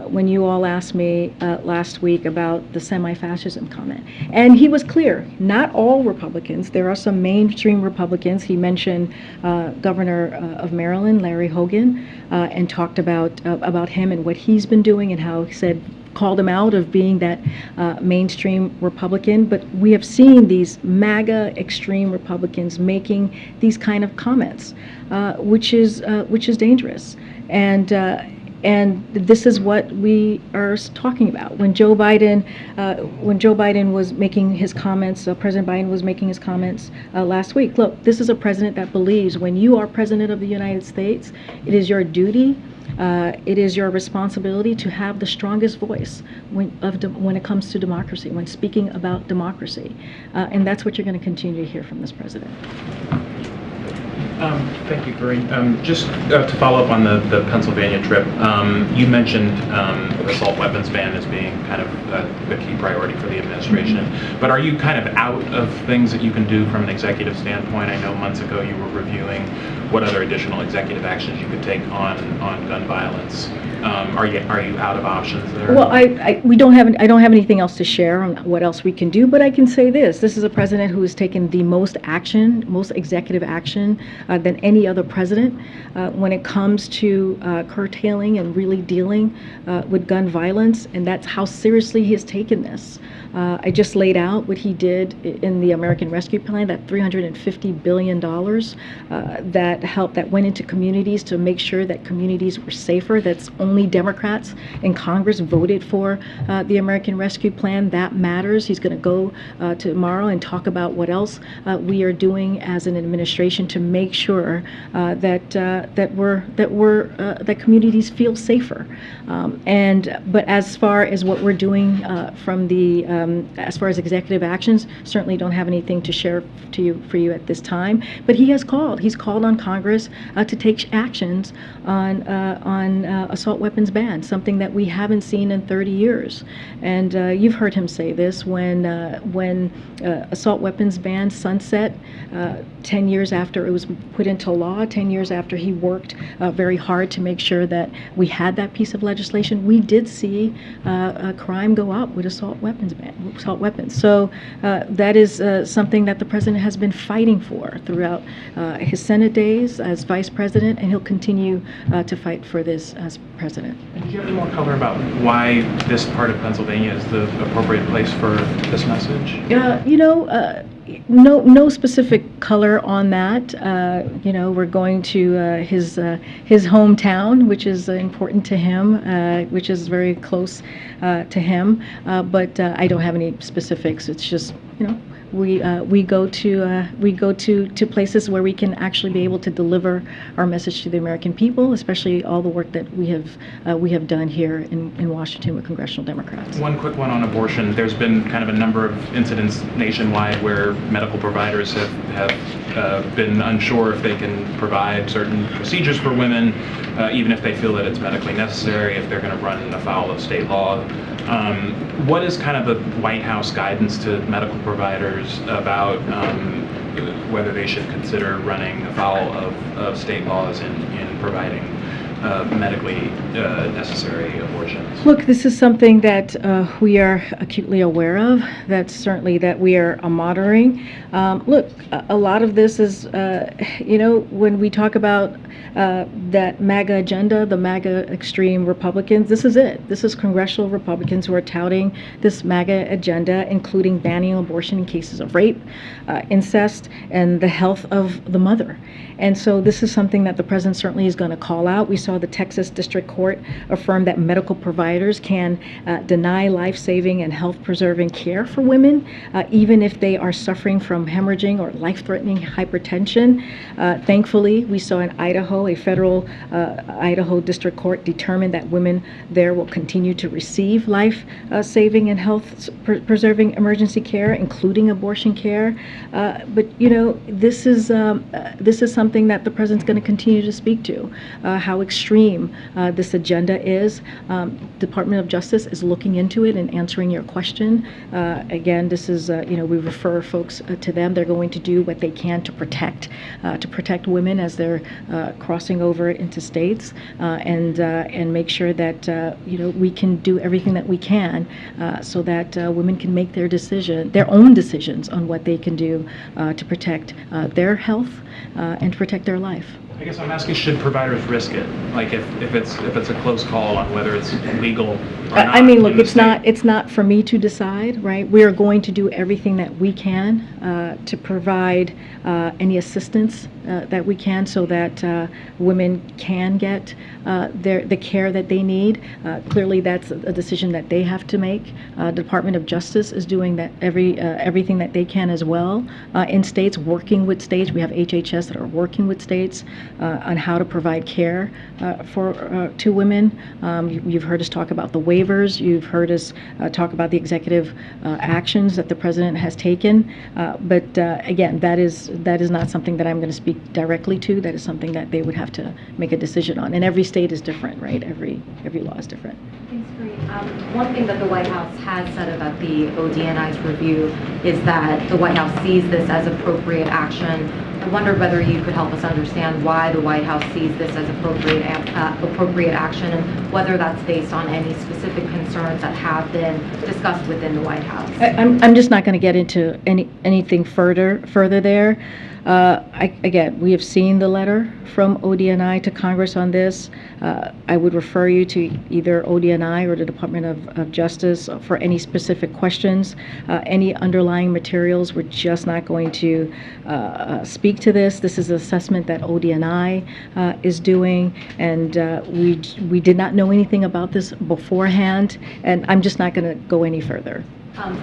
when you all asked me last week about the semi-fascism comment. And he was clear, not all Republicans. There are some mainstream Republicans. He mentioned Governor of Maryland, Larry Hogan, and talked about him and what he's been doing and how he called him out of being that mainstream Republican. But we have seen these MAGA extreme Republicans making these kind of comments, which is dangerous. And this is what we are talking about. When Joe Biden was making his comments, President Biden was making his comments last week. Look, this is a president that believes when you are president of the United States, it is your duty, it is your responsibility to have the strongest voice when it comes to democracy, when speaking about democracy. And that's what you're going to continue to hear from this president. Thank you, Karine. Just to follow up on the Pennsylvania trip, you mentioned assault weapons ban as being kind of a key priority for the administration. But are you kind of out of things that you can do from an executive standpoint? I know months ago you were reviewing what other additional executive actions you could take on gun violence. Are you out of options there? Well, I don't have anything else to share on what else we can do, but I can say this. This is a president who has taken the most executive action than any other president when it comes to curtailing and really dealing with gun violence, and that's how seriously he has taken this. I just laid out what he did in the American Rescue Plan, that $350 billion that went into communities to make sure that communities were safer. That's only Democrats in Congress voted for the American Rescue Plan. That matters. He's going to go tomorrow and talk about what else we are doing as an administration to make sure that communities feel safer. But as far as what we're doing as far as executive actions, certainly don't have anything to share for you at this time. But he's called on Congress to take actions on assault weapons ban, something that we haven't seen in 30 years. And you've heard him say this when assault weapons ban sunset 10 years after it was put into law, 10 years after he worked very hard to make sure that we had that piece of legislation. We did see crime go up with assault weapons. So that is something that the president has been fighting for throughout his Senate days as vice president, and he'll continue to fight for this as president. And do you have any more color about why this part of Pennsylvania is the appropriate place for this message? No specific color on that. We're going to his hometown, which is important to him, which is very close to him. But I don't have any specifics. It's just, we go to places where we can actually be able to deliver our message to the American people, especially all the work that we have done here in Washington with congressional Democrats. One quick one on abortion. There's been kind of a number of incidents nationwide where medical providers have been unsure if they can provide certain procedures for women, even if they feel that it's medically necessary, if they're going to run afoul of state law. What is kind of the White House guidance to medical providers about whether they should consider running afoul of state laws in providing medically necessary abortions? Look, this is something that we are acutely aware of. That's certainly that we are monitoring. Look, a lot of this is, when we talk about that MAGA agenda, the MAGA extreme Republicans, this is it. This is congressional Republicans who are touting this MAGA agenda, including banning abortion in cases of rape, incest, and the health of the mother. And so this is something that the president certainly is going to call out. We saw the Texas District Court affirm that medical providers can deny life-saving and health-preserving care for women, even if they are suffering from hemorrhaging or life-threatening hypertension. Thankfully, we saw in Idaho, a federal Idaho District Court determined that women there will continue to receive life-saving and health-preserving emergency care, including abortion care. But this is something that the president's going to continue to speak to, how extreme this agenda is. Department of Justice is looking into it and answering your question. Again, this is, we refer folks to them. They're going to do what they can to protect women as they're crossing over into states, and make sure that we can do everything that we can so that women can make their own decisions on what they can do to protect their health and to protect their life. I guess I'm asking, should providers risk it? Like if it's a close call on whether it's legal or not? I mean, look, it's not for me to decide, right? We are going to do everything that we can to provide any assistance that we can so that women can get the care that they need. Clearly, that's a decision that they have to make. The Department of Justice is doing that everything that they can as well in states, working with states. We have HHS that are working with states on how to provide care to women. You've heard us talk about the waivers. You've heard us talk about the executive actions that the president has taken. But again, that is not something that I'm going to speak directly to. That is something that they would have to make a decision on. And every state is different, right? Every law is different. Thanks, Karine. One thing that the White House has said about the ODNI's review is that the White House sees this as appropriate action. I wonder whether you could help us understand why the White House sees this as appropriate action, and whether that's based on any specific concerns that have been discussed within the White House. I'm just not going to get into anything further there. Again, we have seen the letter from ODNI to Congress on this. I would refer you to either ODNI or the Department of Justice for any specific questions. Any underlying materials, we're just not going to speak to this. This is an assessment that ODNI is doing, and we did not know anything about this beforehand, and I'm just not going to go any further.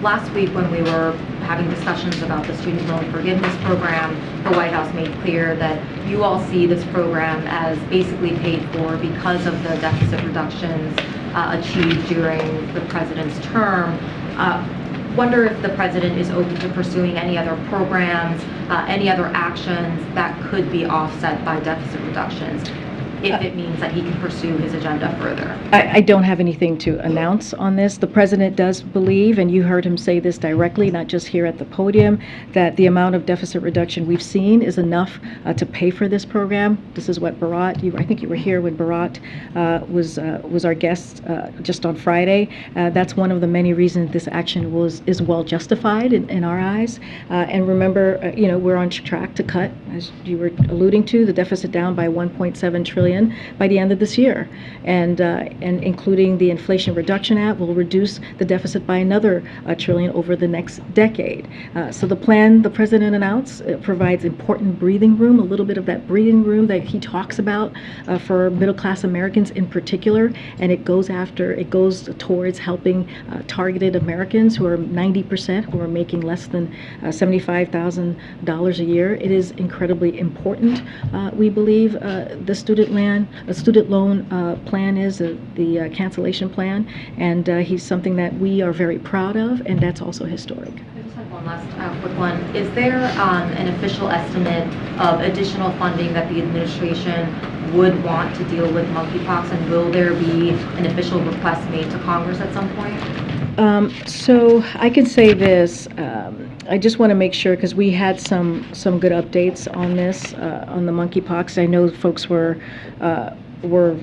Last week, when we were having discussions about the student loan forgiveness program, the White House made clear that you all see this program as basically paid for because of the deficit reductions achieved during the president's term. Wonder if the president is open to pursuing any other programs, any other actions that could be offset by deficit reductions, if it means that he can pursue his agenda further. I don't have anything to announce on this. The president does believe, and you heard him say this directly, not just here at the podium, that the amount of deficit reduction we've seen is enough to pay for this program. This is what Bharat, I think you were here when Bharat was our guest just on Friday. That's one of the many reasons this action is well justified in our eyes. And remember, we're on track to cut, as you were alluding to, the deficit down by 1.7 trillion by the end of this year, and including the Inflation Reduction Act will reduce the deficit by another trillion over the next decade. So the plan the president announced provides important breathing room, a little bit of that breathing room that he talks about for middle-class Americans in particular, and it goes towards helping targeted Americans who are 90%, who are making less than $75,000 a year. It is incredibly important. We believe the student loan plan is the cancellation plan, and he's something that we are very proud of, and that's also historic. I just have one last quick one. Is there an official estimate of additional funding that the administration would want to deal with monkeypox, and will there be an official request made to Congress at some point? So I can say this. I just want to make sure, because we had some good updates on this, on the monkeypox. I know folks were were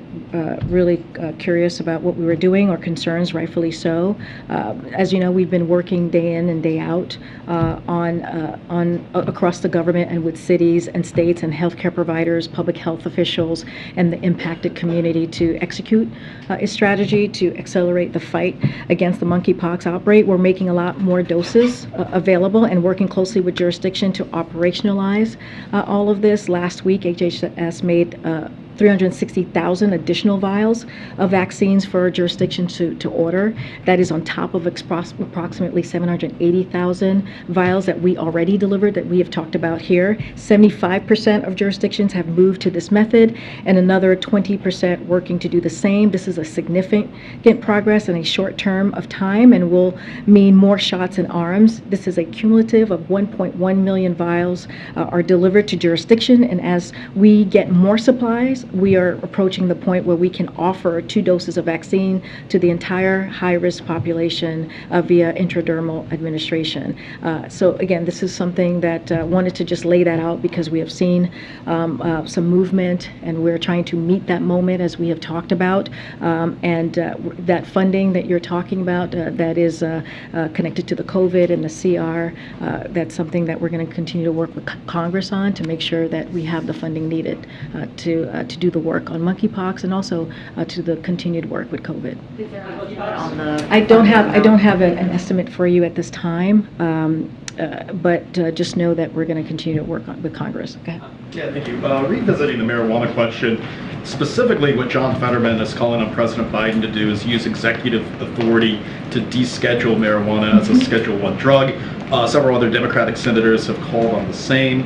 really curious about what we were doing, or concerns, rightfully so. As you know, we've been working day in and day out on across the government and with cities and states and healthcare providers, public health officials, and the impacted community to execute a strategy to accelerate the fight against the monkeypox outbreak. We're making a lot more doses available and working closely with jurisdiction to operationalize all of this. Last week, HHS made 360,000 additional vials of vaccines for jurisdictions to order. That is on top of approximately 780,000 vials that we already delivered, that we have talked about here. 75% of jurisdictions have moved to this method, and another 20% working to do the same. This is a significant progress in a short term of time, and will mean more shots in arms. This is a cumulative of 1.1 million vials are delivered to jurisdiction, and as we get more supplies, we are approaching the point where we can offer 2 doses of vaccine to the entire high-risk population via intradermal administration. So again, this is something that wanted to just lay that out, because we have seen some movement, and we're trying to meet that moment, as we have talked about. And that funding that you're talking about that is connected to the COVID and the CR, that's something that we're going to continue to work with Congress on, to make sure that we have the funding needed to do the work on monkeypox, and also to the continued work with COVID. I don't have an estimate for you at this time, but just know that we're going to continue to work with Congress. Okay. Yeah, thank you. Revisiting the marijuana question, specifically what John Fetterman is calling on President Biden to do is use executive authority to deschedule marijuana as a Schedule I drug. Several other Democratic senators have called on the same,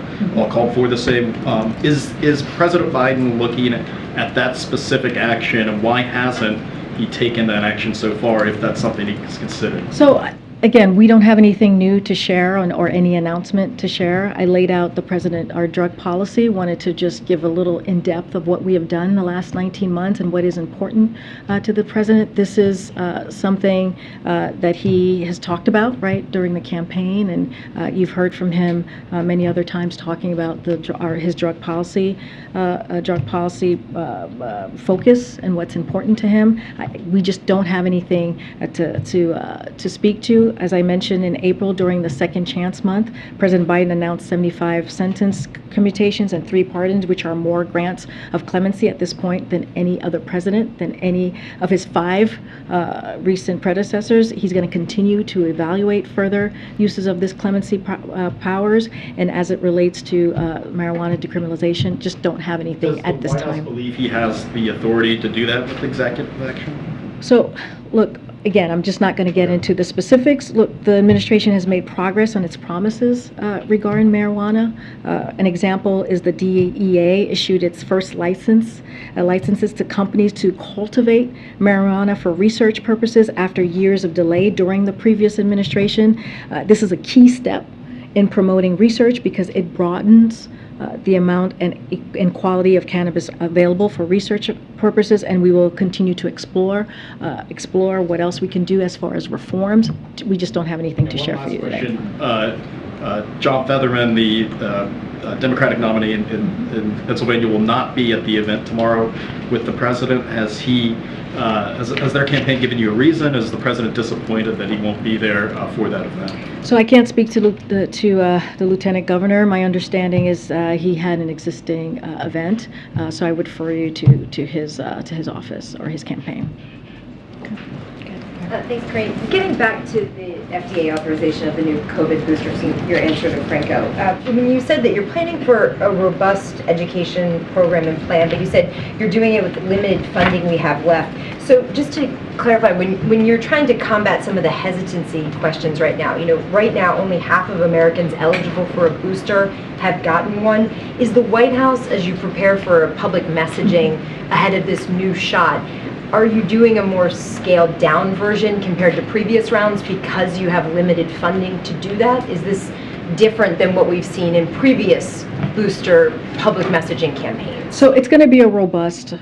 called for the same. Is President Biden looking at that specific action, and why hasn't he taken that action so far, if that's something he's considered? So, again, we don't have anything new to share or any announcement to share. I laid out our drug policy, wanted to just give a little in-depth of what we have done in the last 19 months and what is important to the president. This is something that he has talked about, right, during the campaign, and you've heard from him many other times talking about his drug policy focus and what's important to him. We just don't have anything to speak to. As I mentioned, in April, during the Second Chance Month, President Biden announced 75 sentence commutations and 3 pardons, which are more grants of clemency at this point than any other president, than any of his 5 recent predecessors. He's going to continue to evaluate further uses of this clemency powers, and as it relates to marijuana decriminalization, just don't have anything at this time. Does the White House believe he has the authority to do that with executive action? So, look, again, I'm just not going to get into the specifics. Look, the administration has made progress on its promises regarding marijuana. An example is the DEA issued its first licenses to companies to cultivate marijuana for research purposes after years of delay during the previous administration. This is a key step in promoting research, because it broadens the amount and quality of cannabis available for research purposes, and we will continue to explore what else we can do as far as reforms. We just don't have anything to share for you today. John Fetterman, the Democratic nominee in Pennsylvania, will not be at the event tomorrow with the president. Has their campaign given you a reason? Is the president disappointed that he won't be there for that event? So I can't speak to the lieutenant governor. My understanding is he had an existing event, so I would refer you to his office or his campaign. Thanks, Karine. Getting back to the FDA authorization of the new COVID boosters, and your answer to Franco, when you said that you're planning for a robust education program and plan, but you said you're doing it with the limited funding we have left. So just to clarify, when you're trying to combat some of the hesitancy questions right now, right now only half of Americans eligible for a booster have gotten one. Is the White House, as you prepare for public messaging ahead of this new shot, are you doing a more scaled down version compared to previous rounds because you have limited funding to do that? Is this different than what we've seen in previous booster public messaging campaigns? So it's going to be a robust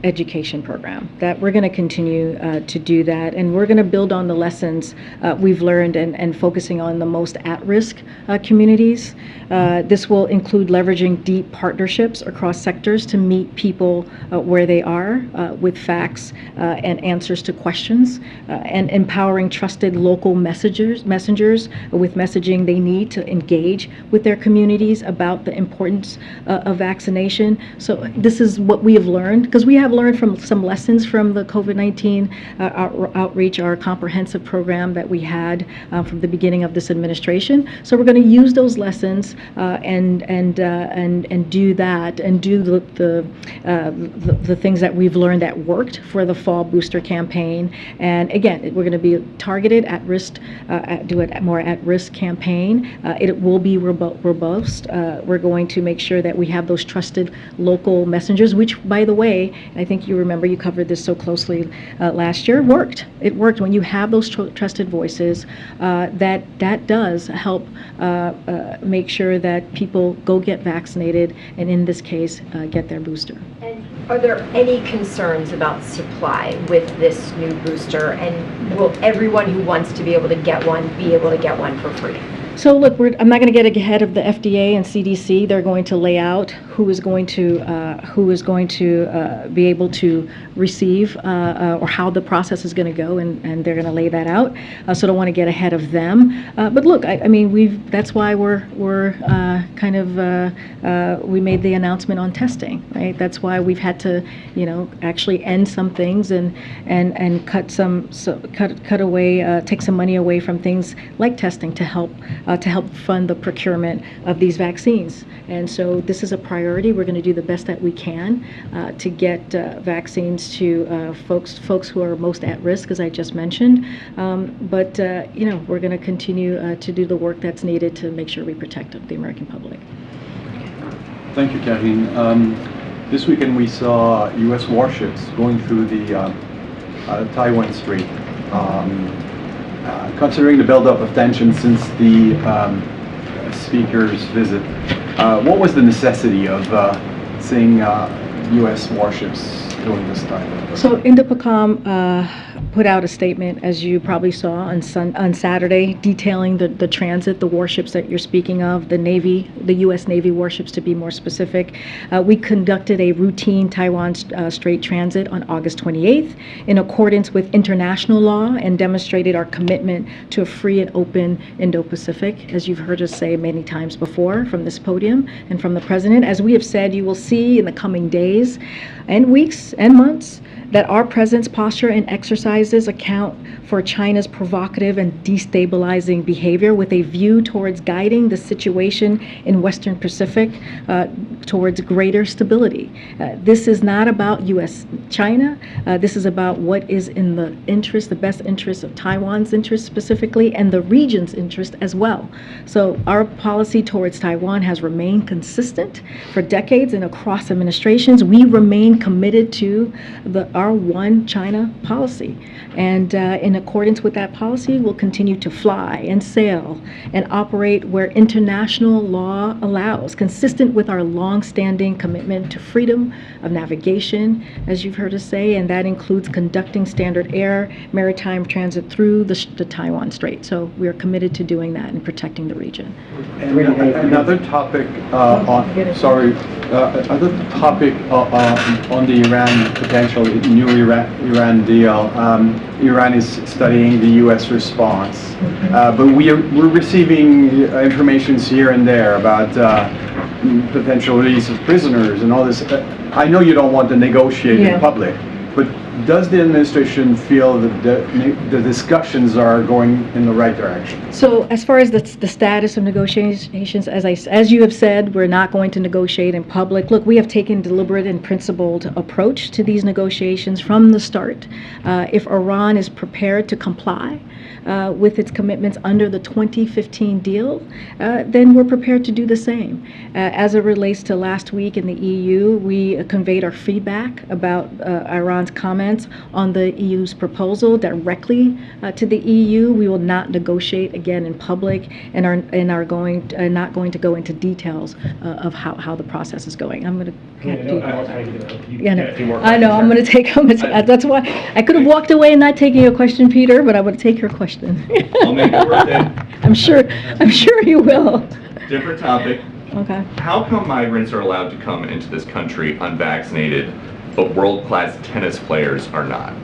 education program that we're going to continue to do that, and we're going to build on the lessons we've learned and focusing on the most at-risk communities. This will include leveraging deep partnerships across sectors to meet people where they are with facts and answers to questions, and empowering trusted local messengers with messaging they need to engage with their communities about the importance of vaccination. So this is what we have learned, because we have learned from some lessons from the COVID-19 outreach, our comprehensive program that we had from the beginning of this administration. So we're going to use those lessons and do that, and do the things that we've learned that worked for the fall booster campaign. And again, we're going to be targeted at risk, do it more at risk campaign. It will be robust. We're going to make sure that we have those trusted local messengers, which, by the way, I think you remember, you covered this so closely last year, worked. It worked. When you have those trusted voices, that does help make sure that people go get vaccinated, and in this case, get their booster. And are there any concerns about supply with this new booster? And will everyone who wants to be able to get one be able to get one for free? So look, I'm not going to get ahead of the FDA and CDC. They're going to lay out who is going to be able to receive or how the process is going to go, and they're going to lay that out. So don't want to get ahead of them. But look, I mean, that's why we made the announcement on testing, right? That's why we've had to, actually end some things and cut away, take some money away from things like testing to help fund the procurement of these vaccines. And so this is a priority. We're going to do the best that we can to get vaccines to folks who are most at risk, as I just mentioned. But we're going to continue to do the work that's needed to make sure we protect the American public. Thank you, Karine. This weekend we saw U.S. warships going through the Taiwan Strait. Considering the buildup of tension since the speaker's visit, what was the necessity of seeing U.S. warships during this time? So Indo-PACOM put out a statement, as you probably saw on Saturday, detailing the transit, the warships that you're speaking of, the U.S. Navy warships to be more specific. We conducted a routine Taiwan Strait transit on August 28th in accordance with international law, and demonstrated our commitment to a free and open Indo-Pacific, as you've heard us say many times before from this podium and from the President. As we have said, you will see in the coming days and weeks and months that our presence, posture, and exercises account for China's provocative and destabilizing behavior, with a view towards guiding the situation in Western Pacific towards greater stability. This is not about U.S.-China. This is about what is in the best interest of Taiwan's interest specifically, and the region's interest as well. So our policy towards Taiwan has remained consistent for decades and across administrations. We remain committed to our one China policy. And in accordance with that policy, we'll continue to fly and sail and operate where international law allows, consistent with our long-standing commitment to freedom of navigation, as you've heard us say, and that includes conducting standard air maritime transit through the Taiwan Strait. So we are committed to doing that and protecting the region. And another topic on the Iran potential new Iran deal. Iran is studying the U.S. response, but we're receiving informations here and there about potential release of prisoners and all this. I know you don't want to negotiate in public, but does the administration feel that the discussions are going in the right direction? So as far as the status of negotiations, as you have said, we're not going to negotiate in public. Look, we have taken deliberate and principled approach to these negotiations from the start. If Iran is prepared to comply with its commitments under the 2015 deal, then we're prepared to do the same. As it relates to last week in the EU, we conveyed our feedback about Iran's comments on the EU's proposal directly to the EU. We will not negotiate again in public, and are not going to go into details of how the process is going. I'm going to. I know. I'm going to take. That's why I could have walked away and not taking your question, Peter, but I would take your question. I'll make it worth it. I'm sure you will. Different topic. Okay. How come migrants are allowed to come into this country unvaccinated, but world-class tennis players are not?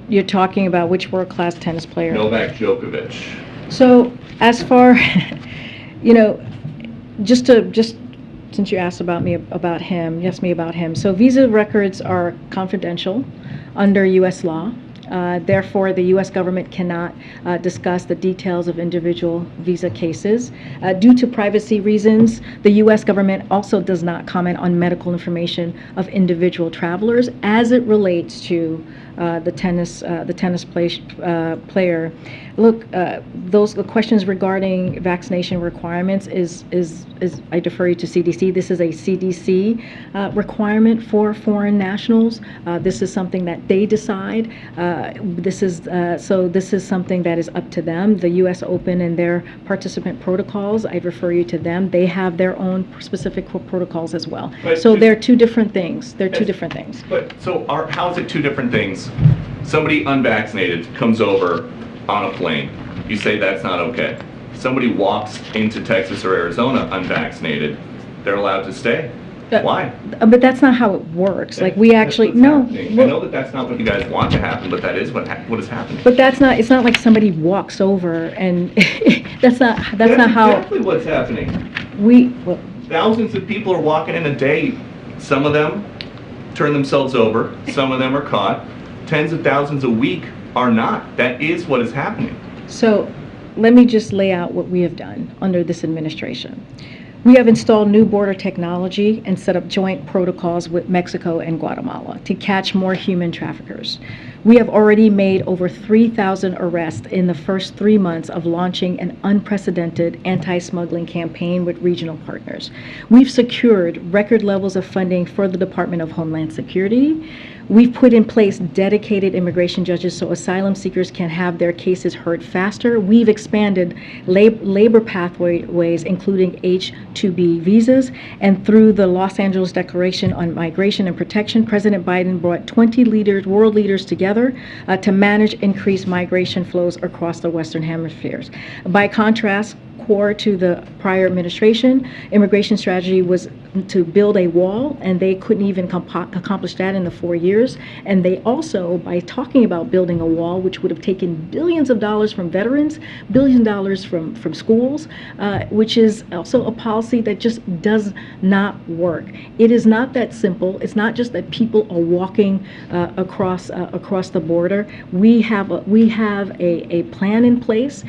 You're talking about which world-class tennis player? Novak Djokovic. So as far, just since you asked about him, you asked me about him. So visa records are confidential under U.S. law. Therefore, the U.S. government cannot discuss the details of individual visa cases. Due to privacy reasons, the U.S. government also does not comment on medical information of individual travelers as it relates to the tennis player. Look, the questions regarding vaccination requirements is I defer you to CDC. This is a CDC requirement for foreign nationals. This is something that they decide. This is something that is up to them. The U.S. Open and their participant protocols, I refer you to them. They have their own specific protocols as well. So they're two different things. They're two different things. But so how is it two different things? Somebody unvaccinated comes over on a plane. You say that's not okay. Somebody walks into Texas or Arizona unvaccinated. They're allowed to stay. Why? But that's not how it works. Like we actually no. I know that that's not what you guys want to happen, but that is what is happening. But that's not. It's not like somebody walks over and that's not how. That's exactly what's happening. Thousands of people are walking in a day. Some of them turn themselves over. Some of them are caught. Tens of thousands a week are not. That is what is happening. So, let me just lay out what we have done under this administration. We have installed new border technology and set up joint protocols with Mexico and Guatemala to catch more human traffickers. We have already made over 3,000 arrests in the first 3 months of launching an unprecedented anti-smuggling campaign with regional partners. We've secured record levels of funding for the Department of Homeland Security. We've put in place dedicated immigration judges so asylum seekers can have their cases heard faster. We've expanded labor pathways, including H-2B visas. And through the Los Angeles Declaration on Migration and Protection, President Biden brought 20 world leaders together to manage increased migration flows across the Western hemispheres. By contrast, core to the prior administration, immigration strategy was to build a wall, and they couldn't even accomplish that in the 4 years. And they also, by talking about building a wall, which would have taken billions of dollars from veterans, billions of dollars from schools, which is also a policy that just does not work. It is not that simple. It's not just that people are walking across the border. We have a plan in place.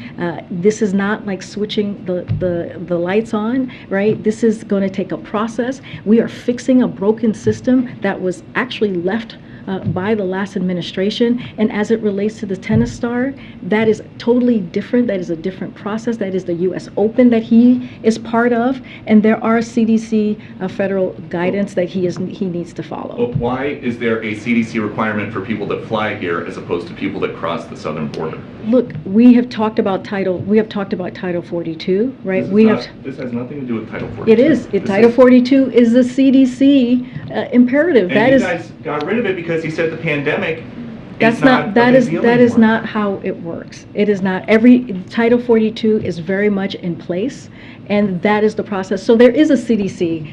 This is not like switching the lights on, right? This is going to take a process. We are fixing a broken system that was actually left by the last administration. And as it relates to the tennis star, that is totally different. That is a different process. That is the U.S. Open that he is part of. And there are CDC federal guidance that he needs to follow. But why is there a CDC requirement for people that fly here as opposed to people that cross the southern border? Look, we have talked about Title 42, right? This has nothing to do with Title 42. It is. Title 42 is the CDC imperative. And you guys got rid of it because you said the pandemic that is not how it works. It is not. Title 42 is very much in place, and that is the process. So there is a CDC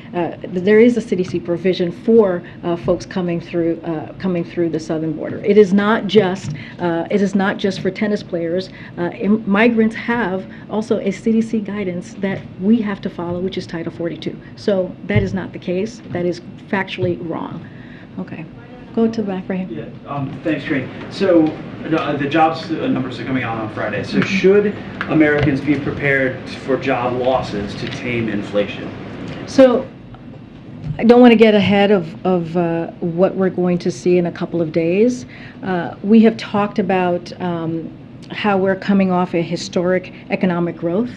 provision for folks coming through the southern border. It is not just for tennis players. Migrants have also a CDC guidance that we have to follow, which is Title 42. So that is not the case. That is factually wrong. Okay. Go to the back right here. Yeah, thanks, Karine. So the jobs numbers are coming out on Friday. So should Americans be prepared for job losses to tame inflation? So I don't want to get ahead of what we're going to see in a couple of days. We have talked about how we're coming off a historic economic growth.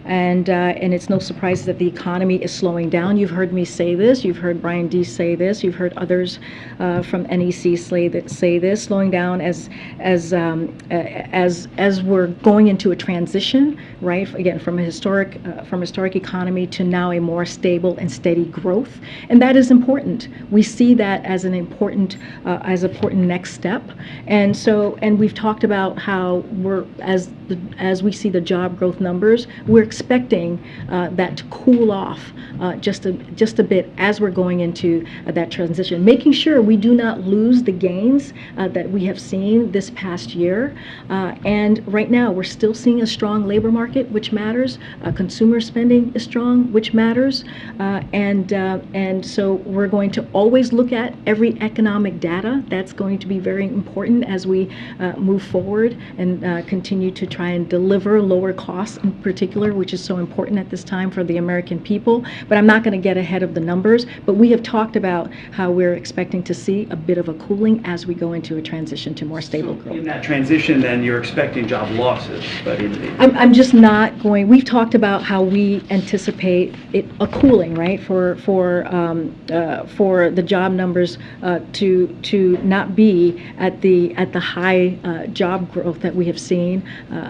And it's no surprise that the economy is slowing down. You've heard me say this. You've heard Brian Deese say this. You've heard others from NEC say this. Slowing down as we're going into a transition, right? Again, from a historic economy to now a more stable and steady growth, and that is important. We see that as an important next step. And we've talked about how as we see the job growth numbers, we're expecting that to cool off just a bit as we're going into that transition, making sure we do not lose the gains that we have seen this past year. And right now, we're still seeing a strong labor market, which matters. Consumer spending is strong, which matters. And so we're going to always look at every economic data. That's going to be very important as we move forward and continue to try and deliver lower costs in particular, which is so important at this time for the American people. But I'm not going to get ahead of the numbers, but we have talked about how we're expecting to see a bit of a cooling as we go into a transition to more stable growth. In that transition, then, you're expecting job losses, but I'm just not going. We've talked about how we anticipate a cooling, right, for the job numbers to not be at the high job growth that we have seen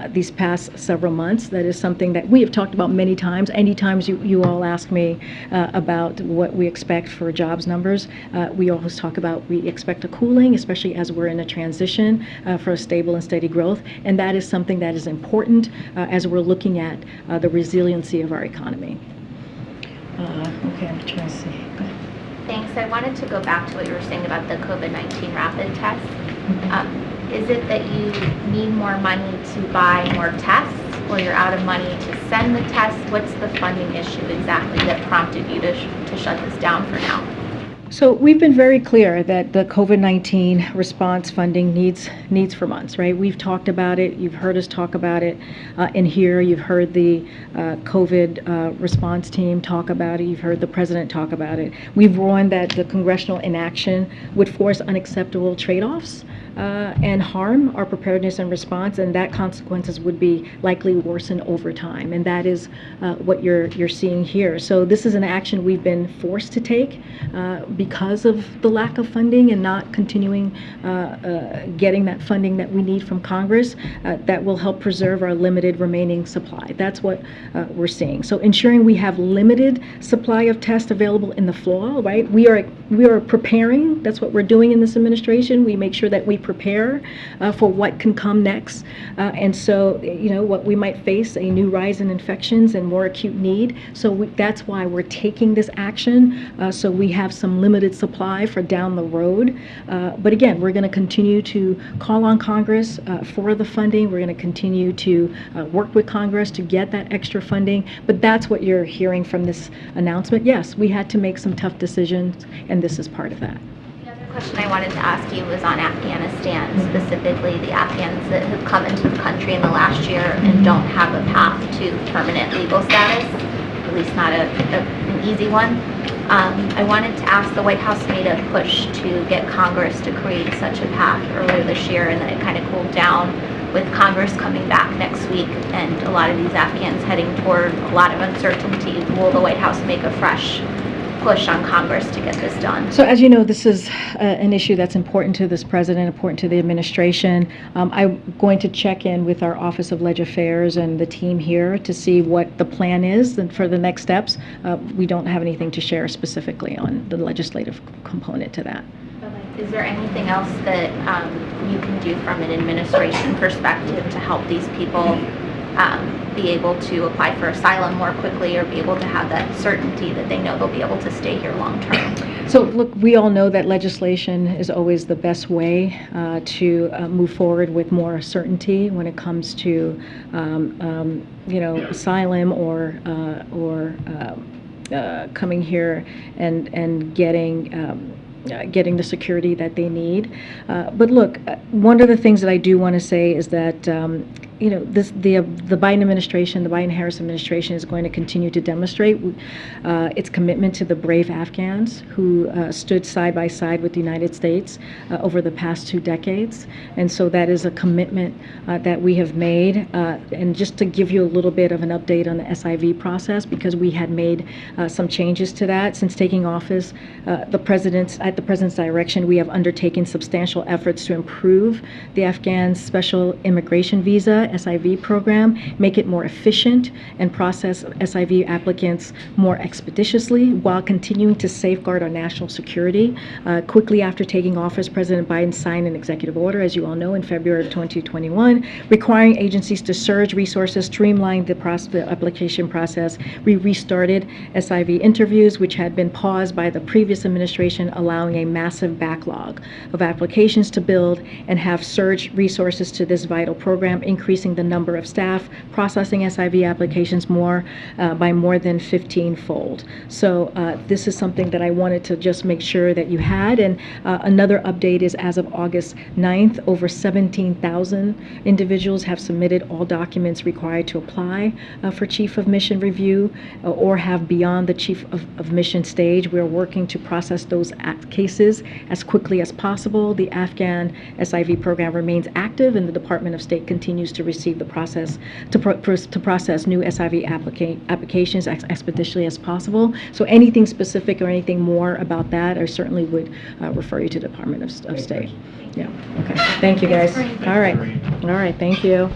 these past several months. That is something that we have talked about many times. Anytime you all ask me about what we expect for jobs numbers, we always talk about we expect a cooling, especially as we're in a transition for a stable and steady growth, and that is something that is important as we're looking at the resiliency of our economy. Okay, I'm trying to see. Go ahead. Thanks. I wanted to go back to what you were saying about the COVID-19 rapid test. Is it that you need more money to buy more tests, or you're out of money to send the tests? What's the funding issue exactly that prompted you to shut this down for now? So we've been very clear that the COVID-19 response funding needs for months, right? We've talked about it. You've heard us talk about it in here. You've heard the COVID response team talk about it. You've heard the president talk about it. We've warned that the congressional inaction would force unacceptable trade-offs and harm our preparedness and response, and that consequences would be likely worsen over time. And that is what you're seeing here. So this is an action we've been forced to take because of the lack of funding and not continuing getting that funding that we need from Congress that will help preserve our limited remaining supply. That's what we're seeing. So ensuring we have limited supply of tests available in the fall, right? We are preparing. That's what we're doing in this administration. We make sure that we prepare for what can come next. And so, what we might face, a new rise in infections and more acute need. So that's why we're taking this action. So we have some limited supply for down the road. But again, we're going to continue to call on Congress for the funding. We're going to continue to work with Congress to get that extra funding. But that's what you're hearing from this announcement. Yes, we had to make some tough decisions, and this is part of that. The other question I wanted to ask you was on Afghanistan, specifically the Afghans that have come into the country in the last year and don't have a path to permanent legal status, at least not an easy one. I wanted to ask, the White House made a push to get Congress to create such a path earlier this year, and then it kind of cooled down with Congress coming back next week and a lot of these Afghans heading toward a lot of uncertainty. Will the White House make a fresh push on Congress to get this done? So as you know, this is an issue that's important to this president, important to the administration. I'm going to check in with our Office of Leg Affairs and the team here to see what the plan is and for the next steps. We don't have anything to share specifically on the legislative component to that. Is there anything else that you can do from an administration perspective to help these people be able to apply for asylum more quickly, or be able to have that certainty that they know they'll be able to stay here long term? So look, we all know that legislation is always the best way to move forward with more certainty when it comes to asylum or coming here and getting the security that they need. But look, one of the things that I do want to say is that the Biden administration, the Biden-Harris administration, is going to continue to demonstrate its commitment to the brave Afghans who stood side by side with the United States over the past 2 decades. And so that is a commitment that we have made. And just to give you a little bit of an update on the SIV process, because we had made some changes to that since taking office, at the president's direction, we have undertaken substantial efforts to improve the Afghan special immigration visa SIV program, make it more efficient, and process SIV applicants more expeditiously while continuing to safeguard our national security. Quickly after taking office, President Biden signed an executive order, as you all know, in February of 2021, requiring agencies to surge resources, streamline the application process. We restarted SIV interviews, which had been paused by the previous administration, allowing a massive backlog of applications to build, and have surged resources to this vital program, increasing the number of staff processing SIV applications by more than 15-fold. So this is something that I wanted to just make sure that you had. And another update is, as of August 9th, over 17,000 individuals have submitted all documents required to apply for Chief of Mission review or have beyond the Chief of Mission stage. We're working to process those cases as quickly as possible. The Afghan SIV program remains active, and the Department of State continues to receive the process to process new SIV applications as expeditiously as possible. So anything specific or anything more about that, I certainly would refer you to the Department of State. Yeah. Okay. Thank you, guys. All right. All right. Thank you.